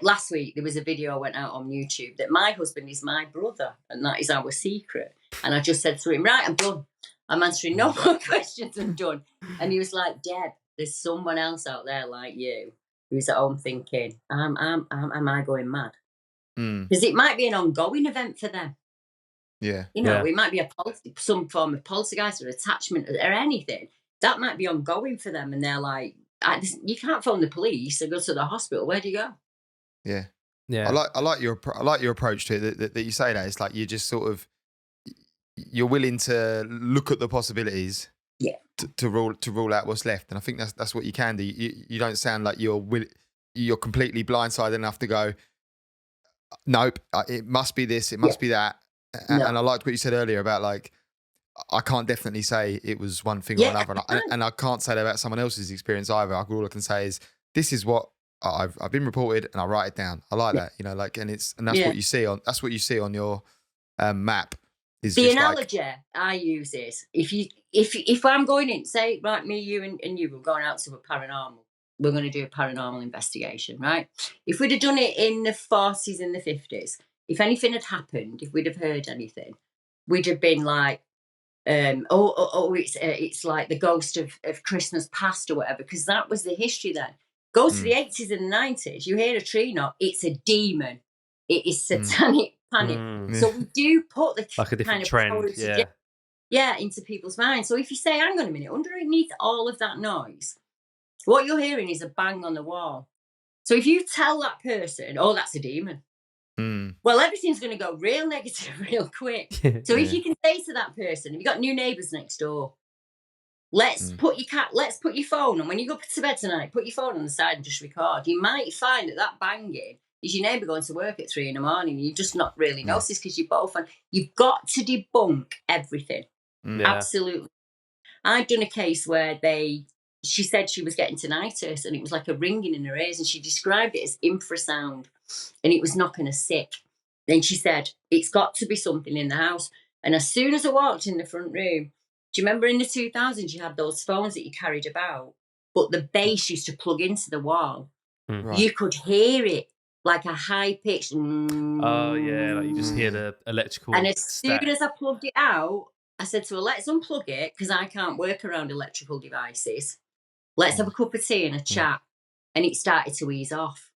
Last week, there was a video I went out on YouTube that my husband is my brother. And that is our secret. And I just said to him, right, I'm done. I'm answering no more questions. I'm done. And he was like, Deb, there's someone else out there like you who's at home thinking, am I going mad? Because it might be an ongoing event for them. Yeah. You know, it might be some form of poltergeist or attachment or anything. That might be ongoing for them. And they're like, you can't phone the police or go to the hospital. Where do you go? Yeah. Yeah. I like your approach to it, that you say that. It's like you're just sort of, you're willing to look at the possibilities. Yeah. To rule out what's left, and I think that's what you can do. You don't sound like you're completely blindsided enough to go, nope, it must be this, it must be that. And I liked what you said earlier about like, I can't definitely say it was one thing or another, and I can't say that about someone else's experience either. All I can say is this is what I've been reported, and I write it down. I like that, you know, like, and that's what you see on your map. The analogy I use is if I'm going in, say, right, me, you, and you, we're going out to a paranormal. We're going to do a paranormal investigation, right? If we'd have done it in the 40s and the 50s, if anything had happened, if we'd have heard anything, we'd have been like, it's like the ghost of Christmas past or whatever, because that was the history then. Go to the 80s and 90s, you hear a tree knock, it's a demon. It is satanic panic. So we do put the like a different trend, into people's minds. So if you say, hang on a minute, underneath all of that noise, what you're hearing is a bang on the wall. So if you tell that person, oh, that's a demon, well, everything's going to go real negative real quick. So if you can say to that person, have you got new neighbours next door? Let's put your phone on. When you go to bed tonight, put your phone on the side and just record. You might find that banging is your neighbour going to work at 3 a.m. You just not really notice because you're both on. You've got to debunk everything. Absolutely. I've done a case where she said she was getting tinnitus and it was like a ringing in her ears, and she described it as infrasound and it was knocking her sick. Then she said, it's got to be something in the house. And as soon as I walked in the front room, do you remember in the 2000s you had those phones that you carried about, but the base used to plug into the wall? You could hear it like a high pitched. Oh yeah, like you just hear the electrical. And as soon as I plugged it out, I said to her, let's unplug it because I can't work around electrical devices. Let's have a cup of tea and a chat. And it started to ease off.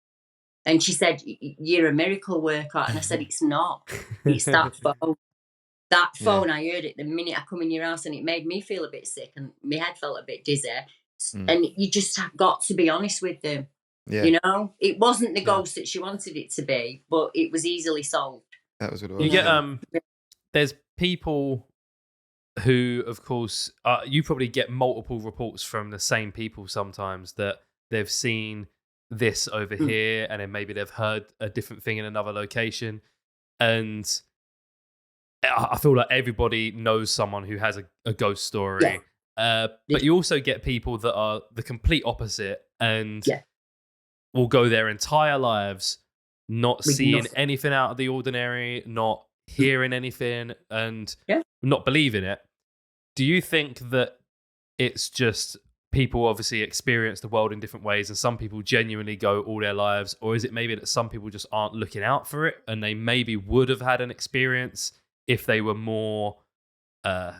And she said, you're a miracle worker. And I said, it's not. It's that phone. That phone, I heard it the minute I come in your house, and it made me feel a bit sick, and my head felt a bit dizzy. And you just have got to be honest with them. Yeah. You know, it wasn't the ghost that she wanted it to be, but it was easily solved. That was what it was. You get there's people who, of course, you probably get multiple reports from the same people sometimes that they've seen this over here, and then maybe they've heard a different thing in another location. And I feel like everybody knows someone who has a ghost story. But you also get people that are the complete opposite and will go their entire lives not seeing anything out of the ordinary, not hearing anything, and not believing it. Do you think that it's just people obviously experience the world in different ways, and some people genuinely go all their lives, or is it maybe that some people just aren't looking out for it, and they maybe would have had an experience if they were more,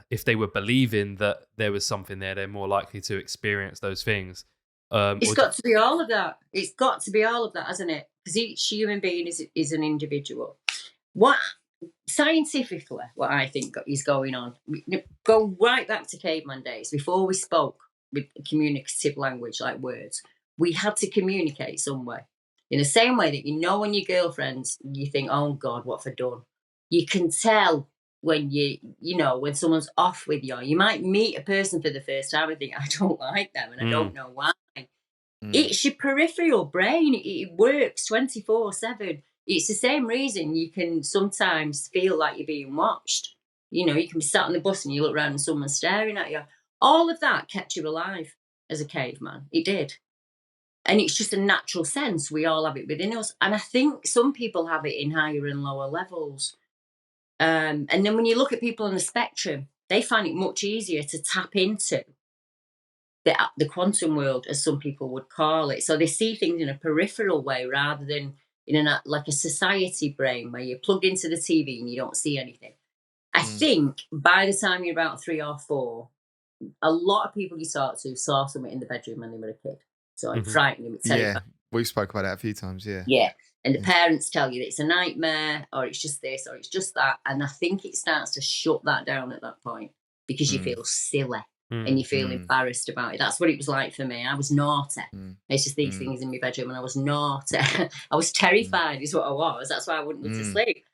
if they were believing that there was something there, they're more likely to experience those things? It's got to be all of that. It's got to be all of that, hasn't it? Because each human being is an individual. What scientifically, what I think is going on, go right back to caveman days, before we spoke with communicative language like words, we had to communicate some way. In the same way that when your girlfriends, you think, oh God, what have I done? You can tell when when someone's off with you. You might meet a person for the first time and think, I don't like them, and I don't know why. It's your peripheral brain. It works 24/7. It's the same reason you can sometimes feel like you're being watched. You can be sat on the bus and you look around and someone's staring at you. All of that kept you alive as a caveman. It did. And it's just a natural sense. We all have it within us. And I think some people have it in higher and lower levels. And then when you look at people on the spectrum, they find it much easier to tap into the quantum world, as some people would call it. So they see things in a peripheral way rather than in like a society brain where you're plugged into the TV and you don't see anything. I think by the time you're about 3 or 4, a lot of people you talk to saw something in the bedroom when they were a kid. So it frightened them. It terrified. We've spoke about that a few times, Yeah. And the parents tell you that it's a nightmare, or it's just this, or it's just that. And I think it starts to shut that down at that point because you feel silly and you feel embarrassed about it. That's what it was like for me. I was naughty. It's just these things in my bedroom, and I was naughty. I was terrified is what I was. That's why I wouldn't go to sleep.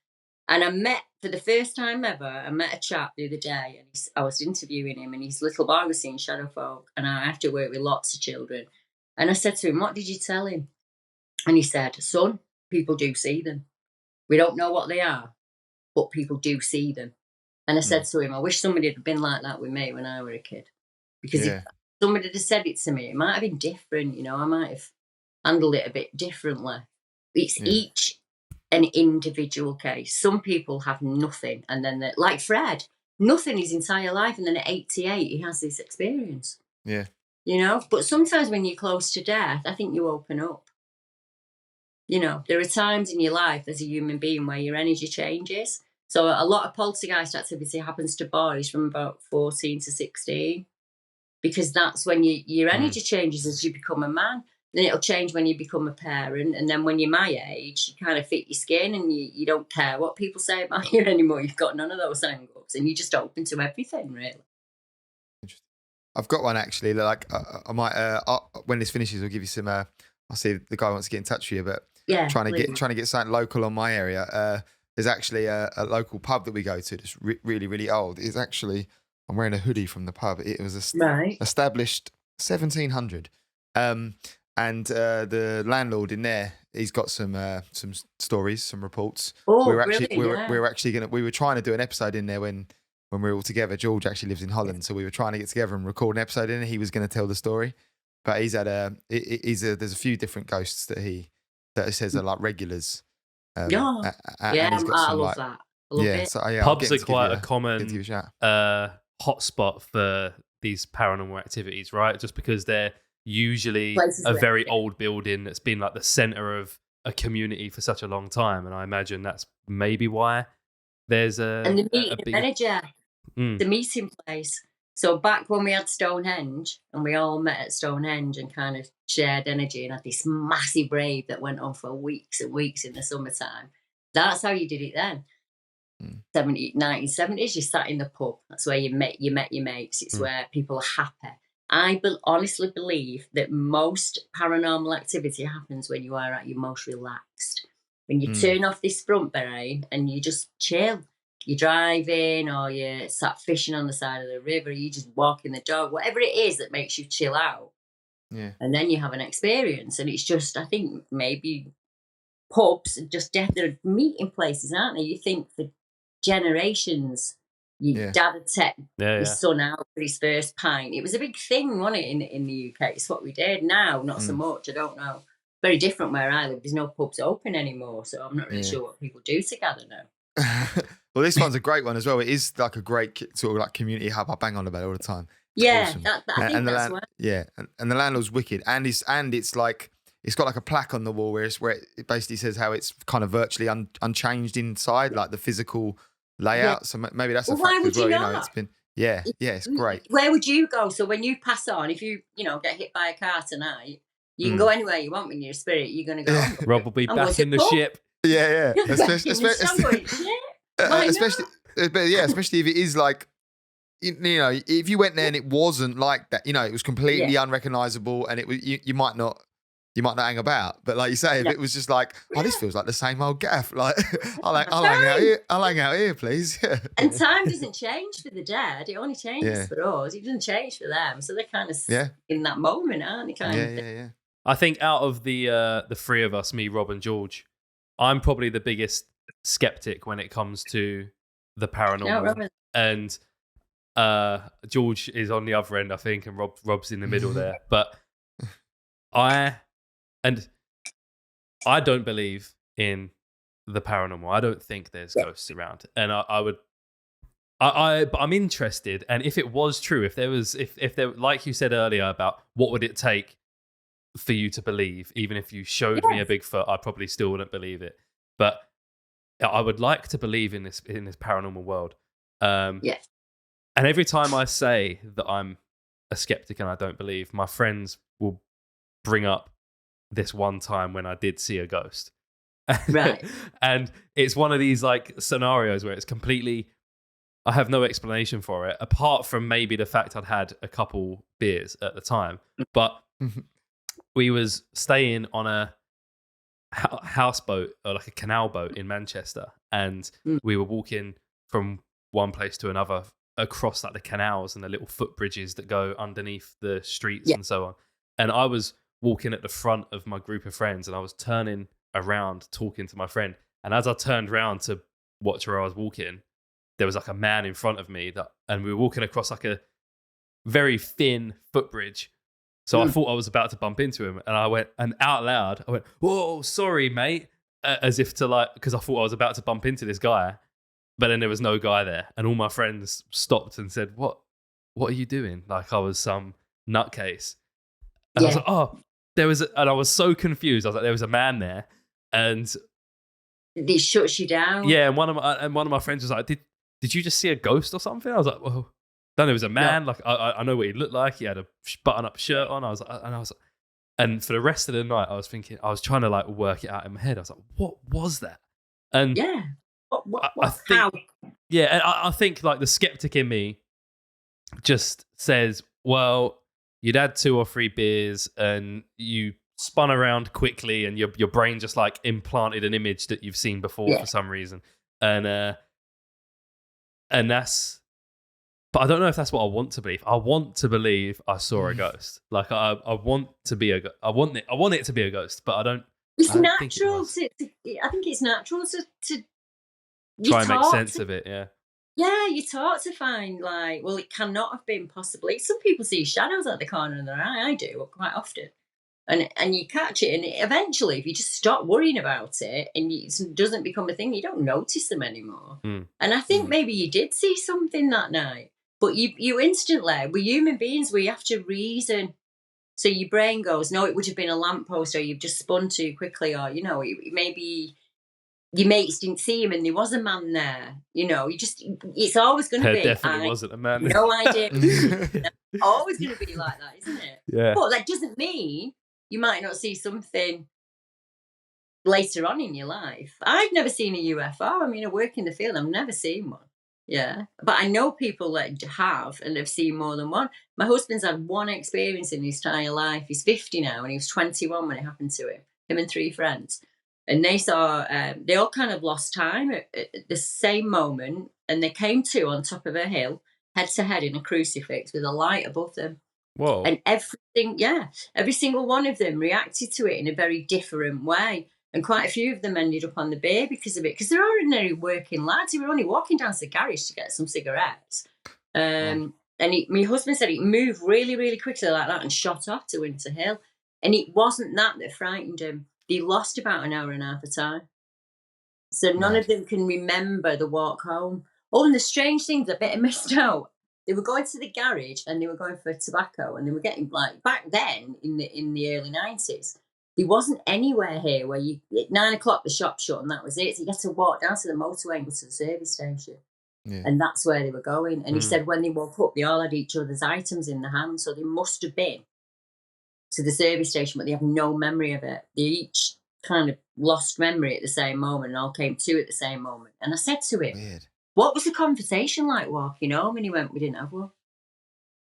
And I met, for the first time ever, a chap the other day, and I was interviewing him, and his little boy was seeing shadow folk, and I have to work with lots of children. And I said to him, what did you tell him? And he said, son, people do see them. We don't know what they are, but people do see them. And I said to him, I wish somebody had been like that with me when I was a kid. Because if somebody had said it to me, it might have been different, I might have handled it a bit differently. It's each an individual case. Some people have nothing, and then like Fred, nothing his entire life, and then at 88 he has this experience. Yeah. But sometimes when you're close to death, I think you open up. There are times in your life as a human being where your energy changes. So a lot of poltergeist activity happens to boys from about 14 to 16, because that's when your energy changes as you become a man. Then it'll change when you become a parent. And then when you're my age, you kind of fit your skin, and you don't care what people say about you anymore. You've got none of those hang-ups, and you're just open to everything, really. Interesting. I've got one actually. Like I might, when this finishes, I'll give you some. I'll see if the guy wants to get in touch with you, but trying to get something local on my area. There's actually a local pub that we go to that's really, really old. It's actually, I'm wearing a hoodie from the pub. It was established 1700. And the landlord in there, he's got some stories, some reports. Oh, we were trying to do an episode in there when we were all together. George actually lives in Holland, so we were trying to get together and record an episode in it. He was going to tell the story, but there's a few different ghosts that he says are like regulars. I love that. I love it. So, pubs are quite a common hotspot for these paranormal activities, right? Just because they're usually a very old building that's been like the center of a community for such a long time, and I imagine that's maybe why there's the meeting place. So back when we had Stonehenge, and we all met at Stonehenge and kind of shared energy and had this massive rave that went on for weeks and weeks in the summertime. That's how you did it then. 1970s, you sat in the pub. That's where you met your mates. It's where people are happy. I honestly believe that most paranormal activity happens when you are at your most relaxed. When you turn off this front brain and you just chill. You're driving or you're sat fishing on the side of the river, you just walking the dog, whatever it is that makes you chill out. Yeah. And then you have an experience. And it's just, I think maybe pubs are just they're meeting places, aren't they? You think for generations, your dad would take his son out for his first pint. It was a big thing, wasn't it, in the UK? It's what we did. Now, not so much. I don't know. Very different where I live. There's no pubs open anymore, so I'm not really sure what people do together now. Well, this one's a great one as well. It is like a great sort of like community hub. I bang on about it all the time. It's awesome. I think that's why. Yeah, and the landlord's wicked, and it's like it's got like a plaque on the wall where it basically says how it's kind of virtually unchanged inside, like the physical layout. Yeah. So maybe that's a fact as well. You know, it's been it's great. Where would you go? So when you pass on, if you get hit by a car tonight, you can go anywhere you want when you're a spirit. You're going to go. Rob will be back in the ship. Yeah. Especially if it is like, you know, if you went there and it wasn't like that, you know, it was completely unrecognizable, and it was you might not hang about. But like you say, if it was just like, this feels like the same old gaff, like I'll hang out here, please. Yeah. And time doesn't change for the dead; it only changes for us. It doesn't change for them, so they're kind of in that moment, aren't they? Kind of. Yeah. I think out of the three of us, me, Rob, and George, I'm probably the biggest skeptic when it comes to the paranormal. And George is on the other end, I think, and Rob's in the middle there. But I don't believe in the paranormal. I don't think there's ghosts around, and but I'm interested. And if it was true, if there, like you said earlier about what would it take for you to believe, even if you showed me a Bigfoot, I probably still wouldn't believe it. But I would like to believe in this paranormal world. And every time I say that I'm a skeptic and I don't believe, my friends will bring up this one time when I did see a ghost. Right. And it's one of these like scenarios where it's completely, I have no explanation for it, apart from maybe the fact I'd had a couple beers at the time. But we was staying on a houseboat, or like a canal boat in Manchester, and we were walking from one place to another across like the canals and the little footbridges that go underneath the streets and so on. And I was walking at the front of my group of friends, and I was turning around talking to my friend. And as I turned around to watch where I was walking, there was like a man in front of me and we were walking across like a very thin footbridge. So I thought I was about to bump into him, and I went, and out loud, I went, "Whoa, sorry, mate," as if to like, because I thought I was about to bump into this guy, but then there was no guy there, and all my friends stopped and said, "What are you doing?" Like I was some nutcase, and I was like, "Oh, there was," and I was so confused. I was like, "There was a man there," and it shuts you down. Yeah, and one of my friends was like, "Did you just see a ghost or something?" I was like, "Well." Then there was a man, like I know what he looked like. He had a button-up shirt on. I was like, and for the rest of the night, I was thinking, I was trying to like work it out in my head. I was like, what was that? And I think, how? Yeah, and I think like the skeptic in me just says, well, you'd had 2 or 3 beers and you spun around quickly, and your brain just like implanted an image that you've seen before for some reason, and that's. But I don't know if that's what I want to believe. I want to believe I saw a ghost. Like I want to be I want it to be a ghost, but I don't. It's natural I think it's natural to try and make sense of it. Yeah. Yeah, you taught to find like, well, it cannot have been possibly. Some people see shadows at the corner of their eye. I do quite often, and you catch it, and eventually, if you just stop worrying about it and it doesn't become a thing, you don't notice them anymore. And I think maybe you did see something that night. But you instantly, we're human beings, we have to reason. So your brain goes, no, it would have been a lamppost, or you've just spun too quickly, or, you know, maybe your mates didn't see him and there was a man there. You know, it's always going to be. There definitely wasn't a man there. No idea. It's always going to be like that, isn't it? Yeah. But that doesn't mean you might not see something later on in your life. I've never seen a UFO. I mean, I work in the field. I've never seen one. Yeah. But I know people that have and have seen more than one. My husband's had one experience in his entire life. He's 50 now and he was 21 when it happened to him and 3 friends. And they saw, they all kind of lost time at the same moment. And they came to on top of a hill, head to head in a crucifix with a light above them. Whoa. And every single one of them reacted to it in a very different way. And quite a few of them ended up on the bay because of it, because they're ordinary working lads who were only walking down to the garage to get some cigarettes. And my husband said it moved really, really quickly like that and shot off to Winter Hill. And it wasn't that frightened him. They lost about an hour and a half of time. So none of them can remember the walk home. Oh, and the strange things a bit missed out. They were going to the garage and they were going for tobacco, and they were getting, like, back then in the early 90s, there wasn't anywhere here where you at 9 o'clock the shop shut and that was it. So you had to walk down to the motorway and go to the service station. Yeah. And that's where they were going. And he said when they woke up, they all had each other's items in the hand, so they must have been to the service station, but they have no memory of it. They each kind of lost memory at the same moment and all came to at the same moment. And I said to him, weird. What was the conversation like walking home? And he went, we didn't have one.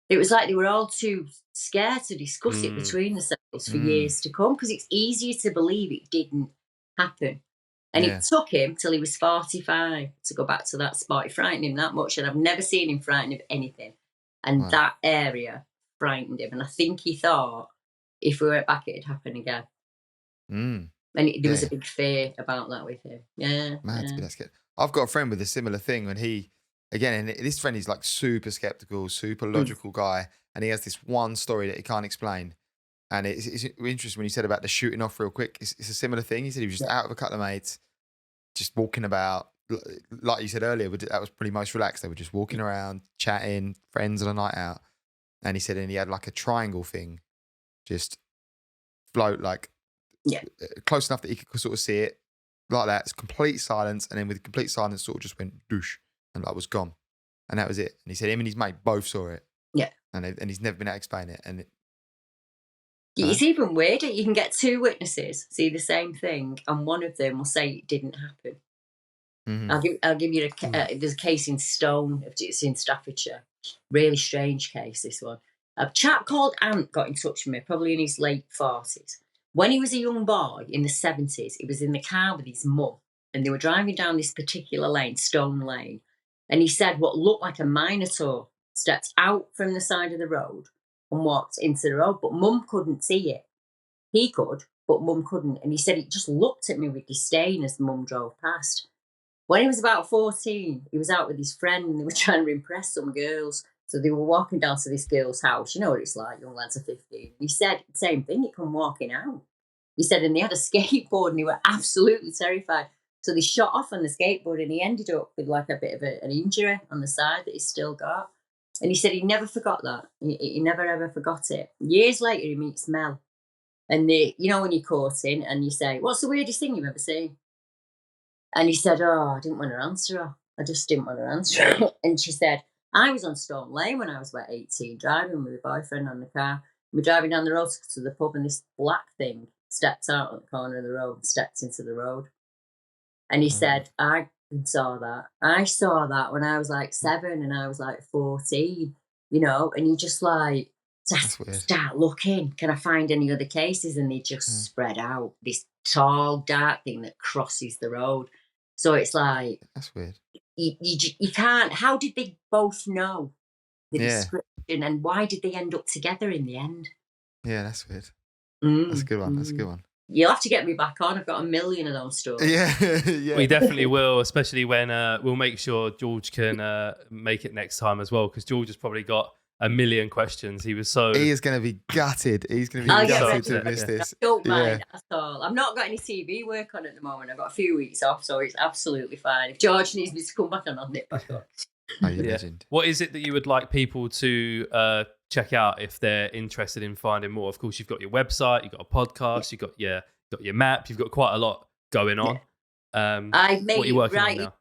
It was like they were all too scared to discuss it between themselves for years to come, because it's easier to believe it didn't happen. And it took him till he was 45 to go back to that spot. It frightened him that much, and I've never seen him frightened of anything. And that area frightened him. And I think he thought if we went back, it'd happen again. And there was a big fear about that with him. Yeah. Man, that's good. I've got a friend with a similar thing when he, again, and this friend is like super skeptical, super logical guy. And he has this one story that he can't explain. And it's interesting when you said about the shooting off real quick. It's a similar thing. He said he was just out with a couple of mates, just walking about. Like you said earlier, that was pretty most relaxed. They were just walking around, chatting, friends on a night out. And he said, and he had like a triangle thing, just float like close enough that he could sort of see it. Like that, it's complete silence, and then with complete silence, sort of just went doosh, and like was gone, and that was it. And he said him and his mate both saw it, and he's never been able to explain it. And it's even weirder. You can get 2 witnesses see the same thing, and one of them will say it didn't happen. I'll give you there's a case in Stone. It's in Staffordshire. Really strange case. This one. A chap called Ant got in touch with me, probably in his late 40s. When he was a young boy in the 70s, he was in the car with his mum, and they were driving down this particular lane, Stone Lane. And he said what looked like a minotaur stepped out from the side of the road and walked into the road, but mum couldn't see it. He could, but mum couldn't. And he said it just looked at me with disdain as mum drove past. When he was about 14, he was out with his friend and they were trying to impress some girls. So they were walking down to this girl's house. You know what it's like, young lads are 15. He said the same thing, he come walking out. He said, and they had a skateboard and they were absolutely terrified. So they shot off on the skateboard and he ended up with like a bit of an injury on the side that he's still got. And he said he never forgot that. He never, ever forgot it. Years later, he meets Mel. And they, you know when you're courting and you say, what's the weirdest thing you've ever seen? And he said, I didn't want to answer her. I just didn't want to answer her. And she said, I was on Stone Lane when I was about 18, driving with my boyfriend on the car. We were driving down the road to the pub and this black thing stepped out on the corner of the road and stepped into the road. And he said, I saw that. I saw that when I was like 7 and I was like 14, you know, and you just like, start looking. Can I find any other cases? And they just spread out this tall, dark thing that crosses the road. So it's like, that's weird. You can't. How did they both know the description, and why did they end up together in the end? Yeah, that's weird. That's a good one. That's a good one. You'll have to get me back on. I've got a million of those stories. Yeah. We definitely will, especially when we'll make sure George can make it next time as well, because George has probably got a million questions. He is going to be gutted. He's going to be gutted to miss this. Don't mind at all. I've not got any TV work on at the moment. I've got a few weeks off, so it's absolutely fine. If George needs me to come back on, I'll nip back on. Legend. What is it that you would like people to check out if they're interested in finding more? Of course, you've got your website, you've got a podcast, you've got your map, you've got quite a lot going on. I made what are you working on now?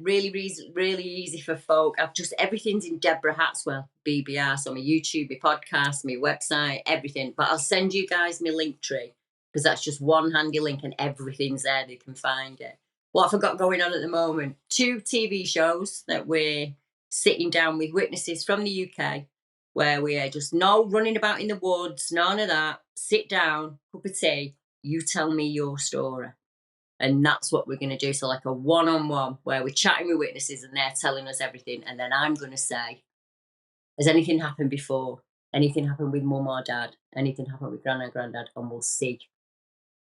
Really easy for folk. Everything's in Deborah Hatswell, BBR, so my YouTube, my podcast, my website, everything. But I'll send you guys my link tree because that's just one handy link and everything's there. They can find it. What have I got going on at the moment? 2 TV shows that we're sitting down with witnesses from the UK, where we are just no running about in the woods, none of that. Sit down, cup of tea, you tell me your story. And that's what we're going to do. So like a one-on-one where we're chatting with witnesses and they're telling us everything. And then I'm going to say, has anything happened before? Anything happened with mum or dad? Anything happened with grandma or granddad? And we'll see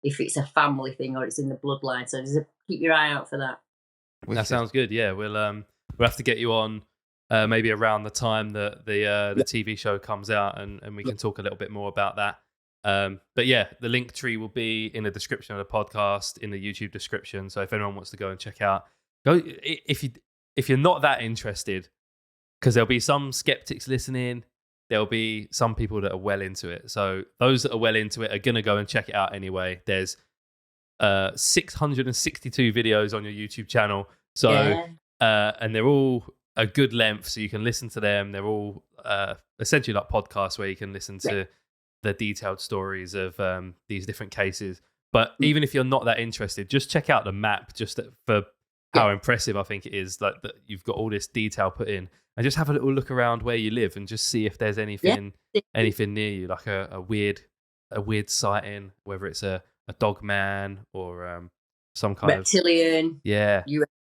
if it's a family thing or it's in the bloodline. So just keep your eye out for that. That sounds good. Yeah, we'll have to get you on maybe around the time that the TV show comes out, and we can talk a little bit more about that. But yeah, the link tree will be in the description of the podcast, in the YouTube description. So if anyone wants to go and check out, go if you're not that interested, because there'll be some skeptics listening. There'll be some people that are well into it. So those that are well into it are going to go and check it out anyway. There's 662 videos on your YouTube channel. So, and they're all a good length, so you can listen to them. They're all essentially like podcasts where you can listen to the detailed stories of these different cases. But even if you're not that interested, just check out the map just for how impressive I think it is, like that you've got all this detail put in. And just have a little look around where you live and just see if there's anything near you, like a weird sighting, whether it's a dog man or some kind reptilian. Of yeah.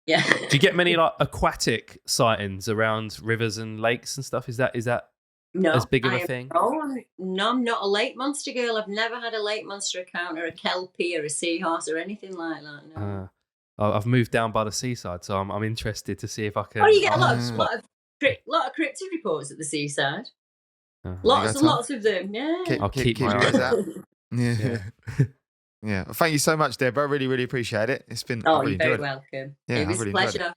Yeah. Do you get many like aquatic sightings around rivers and lakes and stuff? Is that as big of a thing? No, I'm not a lake monster girl. I've never had a lake monster encounter, a kelpie or a seahorse or anything like that. No. I've moved down by the seaside, so I'm interested to see if I can. Oh, you get a lot of cryptid reports at the seaside. Lots of them. Yeah. I'll keep my eyes out. Yeah. Yeah. Well, thank you so much, Deborah. I really, really appreciate it. It's been. Oh, you're very welcome. Yeah, it was a pleasure.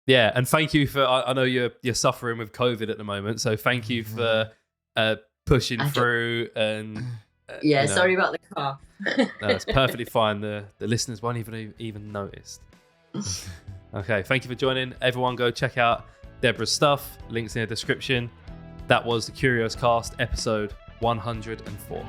Yeah, and thank you for. I know you're suffering with COVID at the moment, so thank you for pushing through and. Sorry about the cough. No, it's perfectly fine. The listeners won't even notice. Okay, thank you for joining. Everyone, go check out Deborah's stuff. Links in the description. That was the Curios Cast, episode 104.